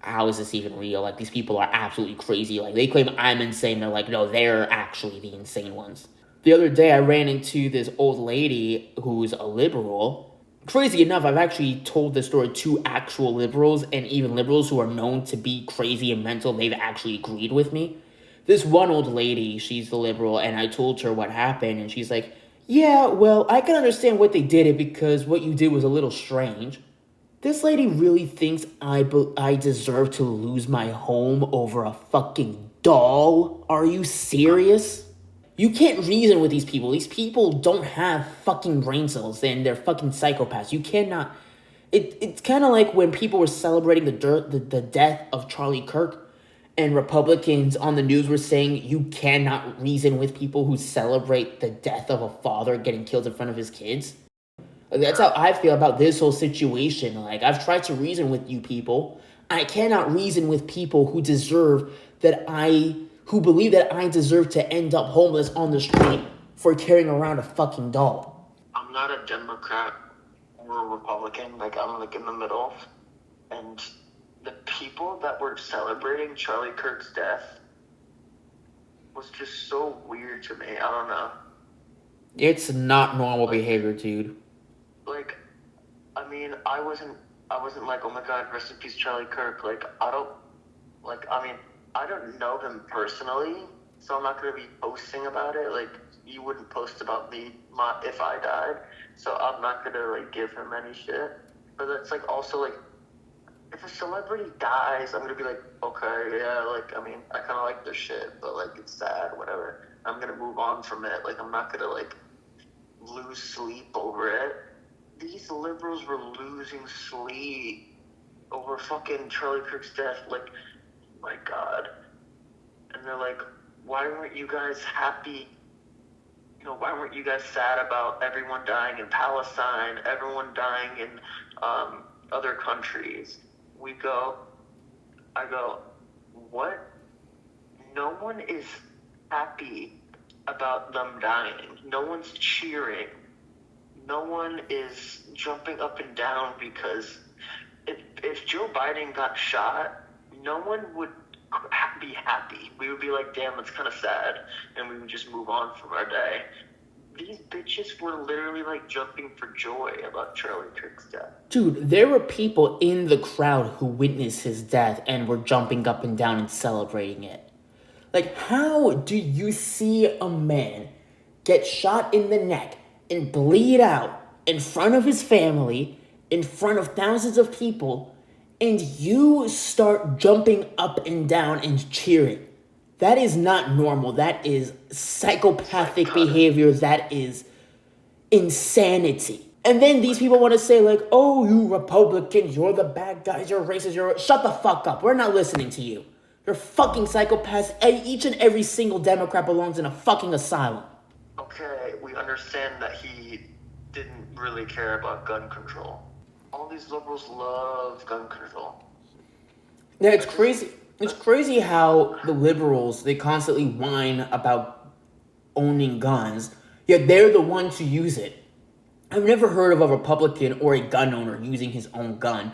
how is this even real? Like, these people are absolutely crazy. Like, they claim I'm insane. They're like, no, they're actually the insane ones. The other day, I ran into this old lady who's a liberal. Crazy enough, I've actually told this story to actual liberals, and even liberals who are known to be crazy and mental, they've actually agreed with me. This one old lady, she's the liberal, and I told her what happened, and she's like, yeah, well, I can understand what they did it because what you did was a little strange. This lady really thinks I deserve to lose my home over a fucking doll? Are you serious? You can't reason with these people. These people don't have fucking brain cells and they're fucking psychopaths. You cannot... It's kind of like when people were celebrating the death of Charlie Kirk and Republicans on the news were saying you cannot reason with people who celebrate the death of a father getting killed in front of his kids. That's how I feel about this whole situation. Like, I've tried to reason with you people. I cannot reason with people who believe that I deserve to end up homeless on the street for carrying around a fucking doll. I'm not a Democrat or a Republican. Like, I'm like in the middle. And the people that were celebrating Charlie Kirk's death was just so weird to me. I don't know. It's not normal behavior, dude. Like, I mean, I wasn't like, oh my god, rest in peace, Charlie Kirk. Like, I don't know him personally, so I'm not gonna be posting about it. Like, you wouldn't post about me if I died, so I'm not gonna like give him any shit. But that's like also like, if a celebrity dies, I'm gonna be like, okay, yeah, like, I mean, I kind of like their shit, but like, it's sad, whatever. I'm gonna move on from it. Like, I'm not gonna like lose sleep over it. these liberals were losing sleep over fucking Charlie Kirk's death. Like, my God. And they're like, why weren't you guys happy? You know, why weren't you guys sad about everyone dying in Palestine, everyone dying in other countries? I go, what? No one is happy about them dying. No one's cheering. No one is jumping up and down because if Joe Biden got shot, no one would be happy. We would be like, damn, it's kind of sad, and we would just move on from our day. These bitches were literally like jumping for joy about Charlie Kirk's death. Dude, there were people in the crowd who witnessed his death and were jumping up and down and celebrating it. Like, how do you see a man get shot in the neck and bleed out in front of his family, in front of thousands of people, and you start jumping up and down and cheering? That is not normal. That is psychopathic behavior. That is insanity. And then these people want to say, like, oh, you Republicans, you're the bad guys, you're racist, shut the fuck up. We're not listening to you. You're fucking psychopaths. Each and every single Democrat belongs in a fucking asylum. Okay, we understand that he didn't really care about gun control. All these liberals love gun control. Yeah, it's crazy. It's crazy how the liberals, they constantly whine about owning guns, yet they're the ones who use it. I've never heard of a Republican or a gun owner using his own gun.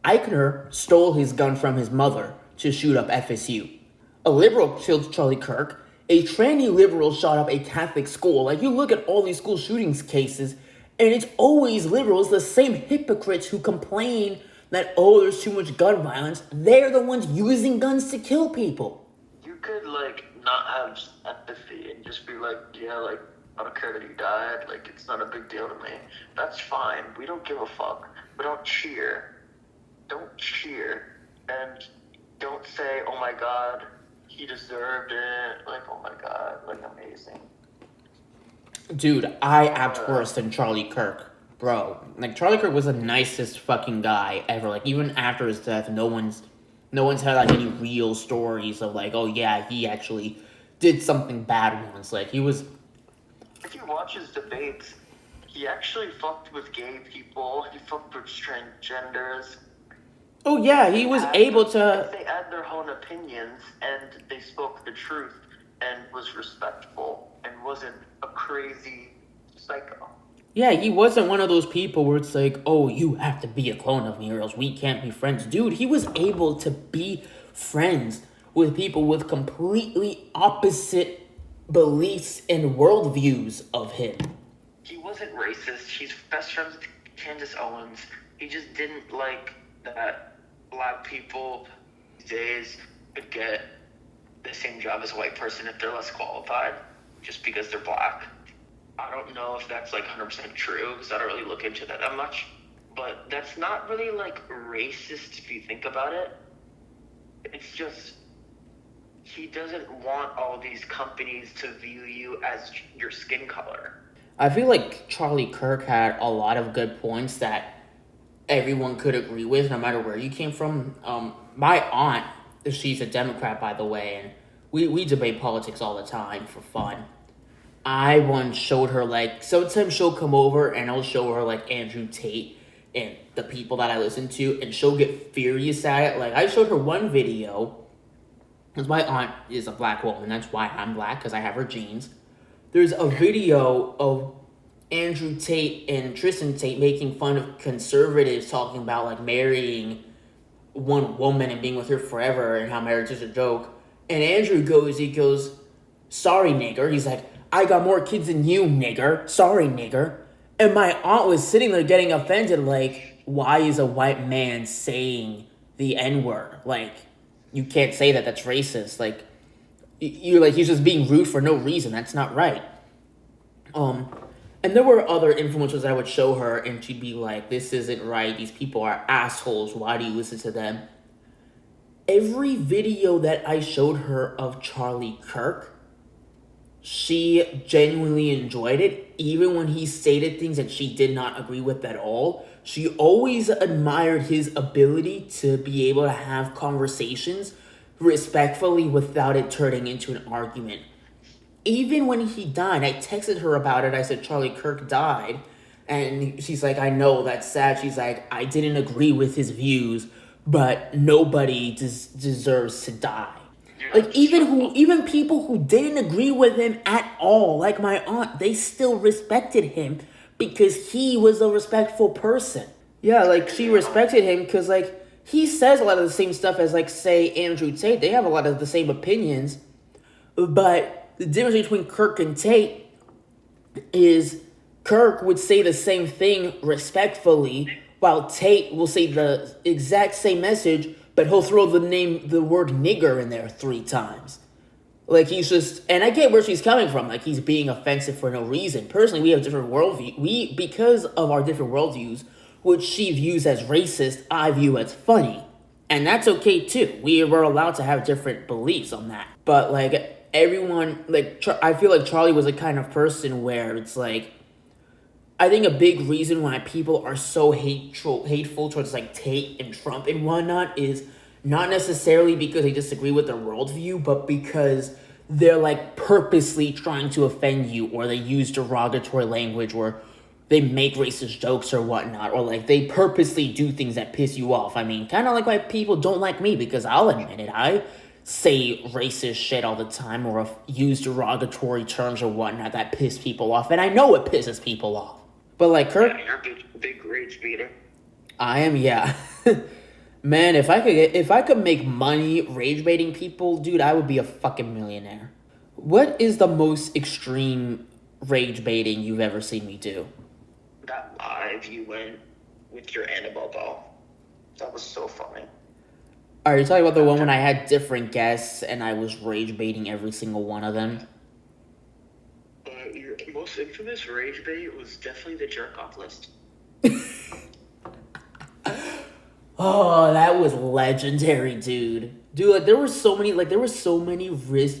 Eichner stole his gun from his mother to shoot up FSU. A liberal killed Charlie Kirk. A tranny liberal shot up a Catholic school. Like, you look at all these school shootings cases, and it's always liberals, the same hypocrites who complain that, oh, there's too much gun violence. They're the ones using guns to kill people. You could, like, not have empathy and just be like, yeah, like, I don't care that he died. Like, it's not a big deal to me. That's fine. We don't give a fuck. But don't cheer. Don't cheer. And don't say, oh my God, he deserved it. Like, oh my God, like, amazing. Dude, I act worse than Charlie Kirk. Bro, like, Charlie Kirk was the nicest fucking guy ever. Like, even after his death, no one's had, like, any real stories of, like, oh, yeah, he actually did something bad once. Like, he was... If you watch his debates, he actually fucked with gay people. He fucked with transgenders. Oh, yeah, he was able to... They had their own opinions, and they spoke the truth, and was respectful, and wasn't a crazy psycho. Yeah, he wasn't one of those people where it's like, oh, you have to be a clone of me or else we can't be friends. Dude, he was able to be friends with people with completely opposite beliefs and worldviews of him. He wasn't racist. He's best friends with Candace Owens. He just didn't like that black people these days could get the same job as a white person if they're less qualified just because they're black. I don't know if that's like 100% true because I don't really look into that much, but that's not really like racist if you think about it. It's just he doesn't want all these companies to view you as your skin color. I feel like Charlie Kirk had a lot of good points that everyone could agree with no matter where you came from. My aunt, she's a Democrat, by the way, and we debate politics all the time for fun. I once showed her, like, sometimes she'll come over and I'll show her, like, Andrew Tate and the people that I listen to, and she'll get furious at it. Like, I showed her one video, because my aunt is a black woman, that's why I'm black, because I have her genes. There's a video of Andrew Tate and Tristan Tate making fun of conservatives, talking about, like, marrying one woman and being with her forever and how marriage is a joke. And Andrew goes, sorry, nigger. He's like, I got more kids than you, nigger. Sorry, nigger. And my aunt was sitting there getting offended, like, why is a white man saying the N-word? Like, you can't say that, that's racist. Like, you're like, he's just being rude for no reason. That's not right. And there were other influencers I would show her, and she'd be like, this isn't right. These people are assholes. Why do you listen to them? Every video that I showed her of Charlie Kirk, she genuinely enjoyed it, even when he stated things that she did not agree with at all. She always admired his ability to be able to have conversations respectfully without it turning into an argument. Even when he died, I texted her about it. I said, Charlie Kirk died. And she's like, I know, that's sad. She's like, I didn't agree with his views, but nobody deserves to die. Like even people who didn't agree with him at all, like my aunt, they still respected him because he was a respectful person. Yeah, like she respected him because like he says a lot of the same stuff as like say Andrew Tate. They have a lot of the same opinions, but the difference between Kirk and Tate is Kirk would say the same thing respectfully, while Tate will say the exact same message, but he'll throw the word nigger in there 3 times. Like he's just, and I get where she's coming from. Like he's being offensive for no reason. Personally, we have different worldview. Because of our different worldviews, which she views as racist, I view as funny, and that's okay too. We were allowed to have different beliefs on that. But like everyone, like I feel like Charlie was a kind of person where it's like, I think a big reason why people are so hateful towards like Tate and Trump and whatnot is not necessarily because they disagree with their worldview, but because they're like purposely trying to offend you, or they use derogatory language, or they make racist jokes or whatnot, or like they purposely do things that piss you off. I mean, kind of like why people don't like me, because I'll admit it, I say racist shit all the time, or use derogatory terms or whatnot that piss people off, and I know it pisses people off. But like Kirk, yeah, you're a big rage beater. I am, yeah. Man, if I could make money rage baiting people, dude, I would be a fucking millionaire. What is the most extreme rage baiting you've ever seen me do? That live you went with your Annabelle doll. That was so funny. Are you talking about the one when I had different guests and I was rage baiting every single one of them? Your most infamous rage bait was definitely the jerk off list. Oh, that was legendary, dude. Dude, like there were so many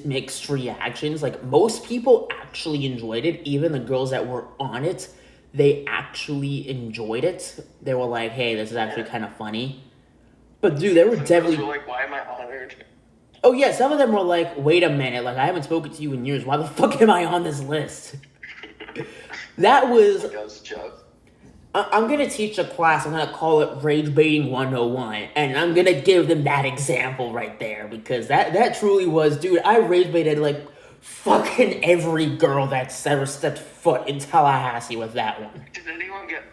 mixed reactions. Like most people actually enjoyed it. Even the girls that were on it, they actually enjoyed it. They were like, "Hey, this is actually kind of funny." But dude, there were definitely like, "Why am I honored?" Oh yeah, some of them were like, "Wait a minute, like I haven't spoken to you in years. Why the fuck am I on this list?" That was a joke. I'm going to teach a class, I'm going to call it Rage Baiting 101, and I'm going to give them that example right there, because that truly was, dude, I rage baited, like, fucking every girl that's ever stepped foot in Tallahassee with that one. Did anyone get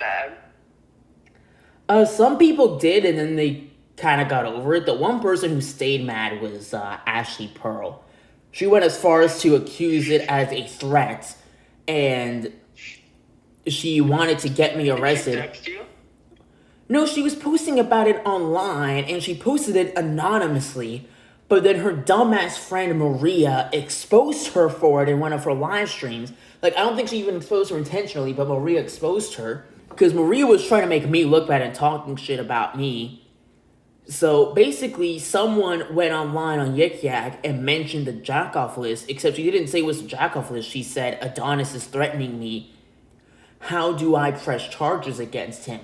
mad? Some people did, and then they kind of got over it. The one person who stayed mad was Ashley Pearl. She went as far as to accuse it as a threat, and she wanted to get me arrested. Did she text you? No, she was posting about it online, and she posted it anonymously, but then her dumbass friend Maria exposed her for it in one of her live streams. Like, I don't think she even exposed her intentionally, but Maria exposed her, because Maria was trying to make me look bad and talking shit about me. So, basically, someone went online on Yik Yak and mentioned the jack-off list, except she didn't say what's the jack-off list. She said, Adonis is threatening me. How do I press charges against him?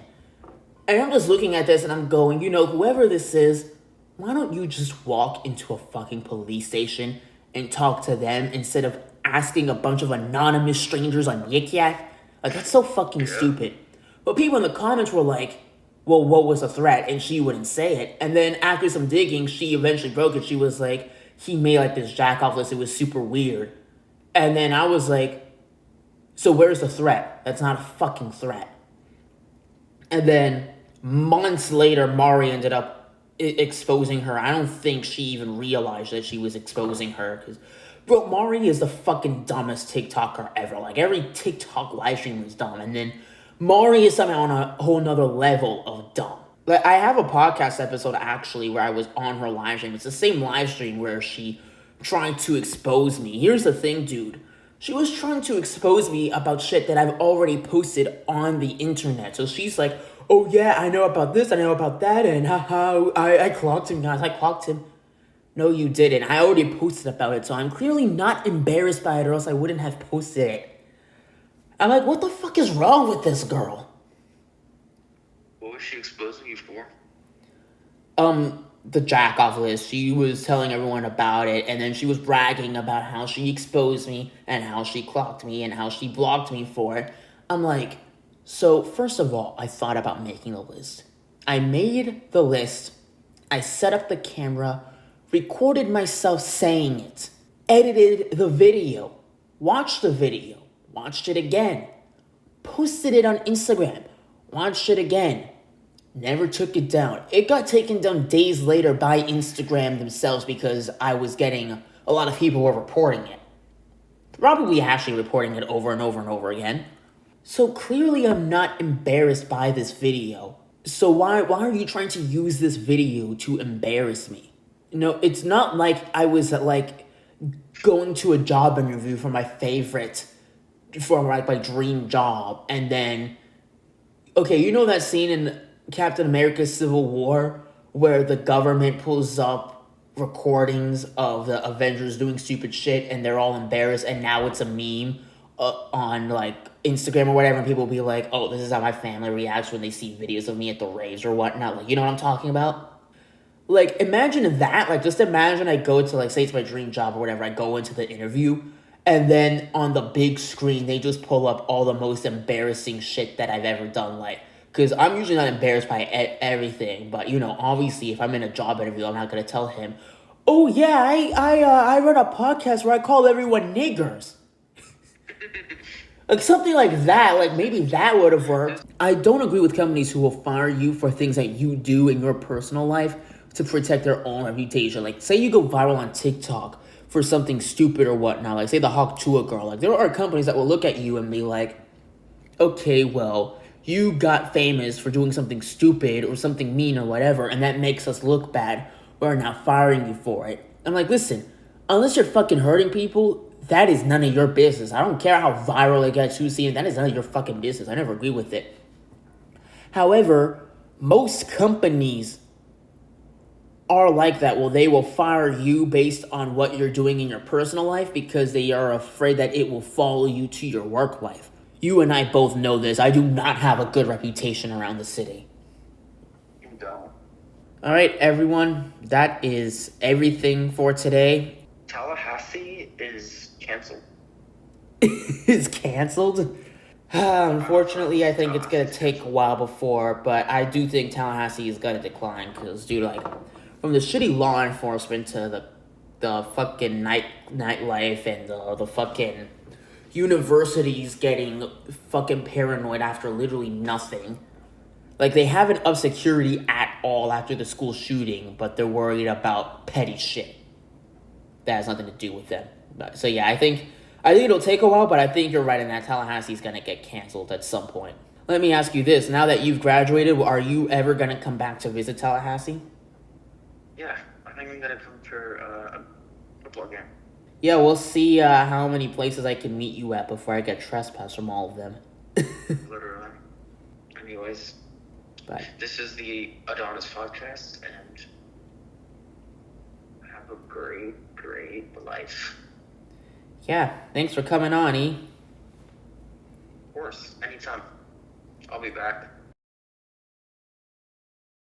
And I'm just looking at this and I'm going, whoever this is, why don't you just walk into a fucking police station and talk to them instead of asking a bunch of anonymous strangers on Yik Yak? Like, that's so fucking stupid. But people in the comments were like, well, what was the threat? And she wouldn't say it. And then after some digging, she eventually broke it. She was like, he made like this jack-off list. It was super weird. And then I was like, so where's the threat? That's not a fucking threat. And then months later, Mari ended up exposing her. I don't think she even realized that she was exposing her. Because, bro, Mari is the fucking dumbest TikToker ever. Like, every TikTok live stream was dumb. And then Mari is somehow on a whole nother level of dumb. Like, I have a podcast episode, actually, where I was on her live stream. It's the same live stream where she tried to expose me. Here's the thing, dude. She was trying to expose me about shit that I've already posted on the internet. So she's like, oh yeah, I know about this, I know about that, and haha, I clocked him, guys, I clocked him. No, you didn't. I already posted about it, so I'm clearly not embarrassed by it, or else I wouldn't have posted it. I'm like, what the fuck is wrong with this girl? What was she exposing you for? The jack off list. She was telling everyone about it, and then she was bragging about how she exposed me, and how she clocked me, and how she blocked me for it. I'm like, so first of all, I thought about making the list. I made the list. I set up the camera, recorded myself saying it, edited the video, watched the video, watched it again, posted it on Instagram, watched it again, never took it down. It got taken down days later by Instagram themselves because I was getting a lot of people were reporting it. Probably actually reporting it over and over and over again. So clearly I'm not embarrassed by this video. So why are you trying to use this video to embarrass me? No, it's not like I was like going to a job interview for my dream job, and then, okay, you know that scene in Captain America Civil War where the government pulls up recordings of the Avengers doing stupid shit and they're all embarrassed, and now it's a meme on like Instagram or whatever, and people will be like, oh, this is how my family reacts when they see videos of me at the raves or whatnot. Like, you know what I'm talking about? Like, imagine that. Like, just imagine I go to, like, say it's my dream job or whatever. I go into the interview, and then on the big screen, they just pull up all the most embarrassing shit that I've ever done. Like, because I'm usually not embarrassed by everything, but, you know, obviously, if I'm in a job interview, I'm not going to tell him, oh, yeah, I run a podcast where I call everyone niggers. Like, something like that, like, maybe that would have worked. I don't agree with companies who will fire you for things that you do in your personal life to protect their own reputation. Like, say you go viral on TikTok for something stupid or whatnot, like, say the Hawk Tua girl. Like, there are companies that will look at you and be like, okay, well, you got famous for doing something stupid or something mean or whatever, and that makes us look bad. We're now firing you for it. I'm like, listen, unless you're fucking hurting people, that is none of your business. I don't care how viral it gets, who's seeing it. That is none of your fucking business. I never agree with it. However, most companies are like that. Well, they will fire you based on what you're doing in your personal life because they are afraid that it will follow you to your work life. You and I both know this. I do not have a good reputation around the city. You don't. All right, everyone. That is everything for today. Tallahassee is canceled. Is canceled? Unfortunately, I think it's going to take a while before, but I do think Tallahassee is going to decline because, dude, like, from the shitty law enforcement to the fucking nightlife and the fucking universities getting fucking paranoid after literally nothing. Like, they haven't upped security at all after the school shooting, but they're worried about petty shit that has nothing to do with them. But, so yeah, I think it'll take a while, but I think you're right in that Tallahassee's gonna get canceled at some point. Let me ask you this: now that you've graduated, are you ever gonna come back to visit Tallahassee? Yeah, I think I'm gonna come for a football game. Yeah, we'll see how many places I can meet you at before I get trespassed from all of them. Literally. Anyways, But this is the Adonis podcast, and have a great, great life. yeah, thanks for coming on, E. Of course, anytime. I'll be back.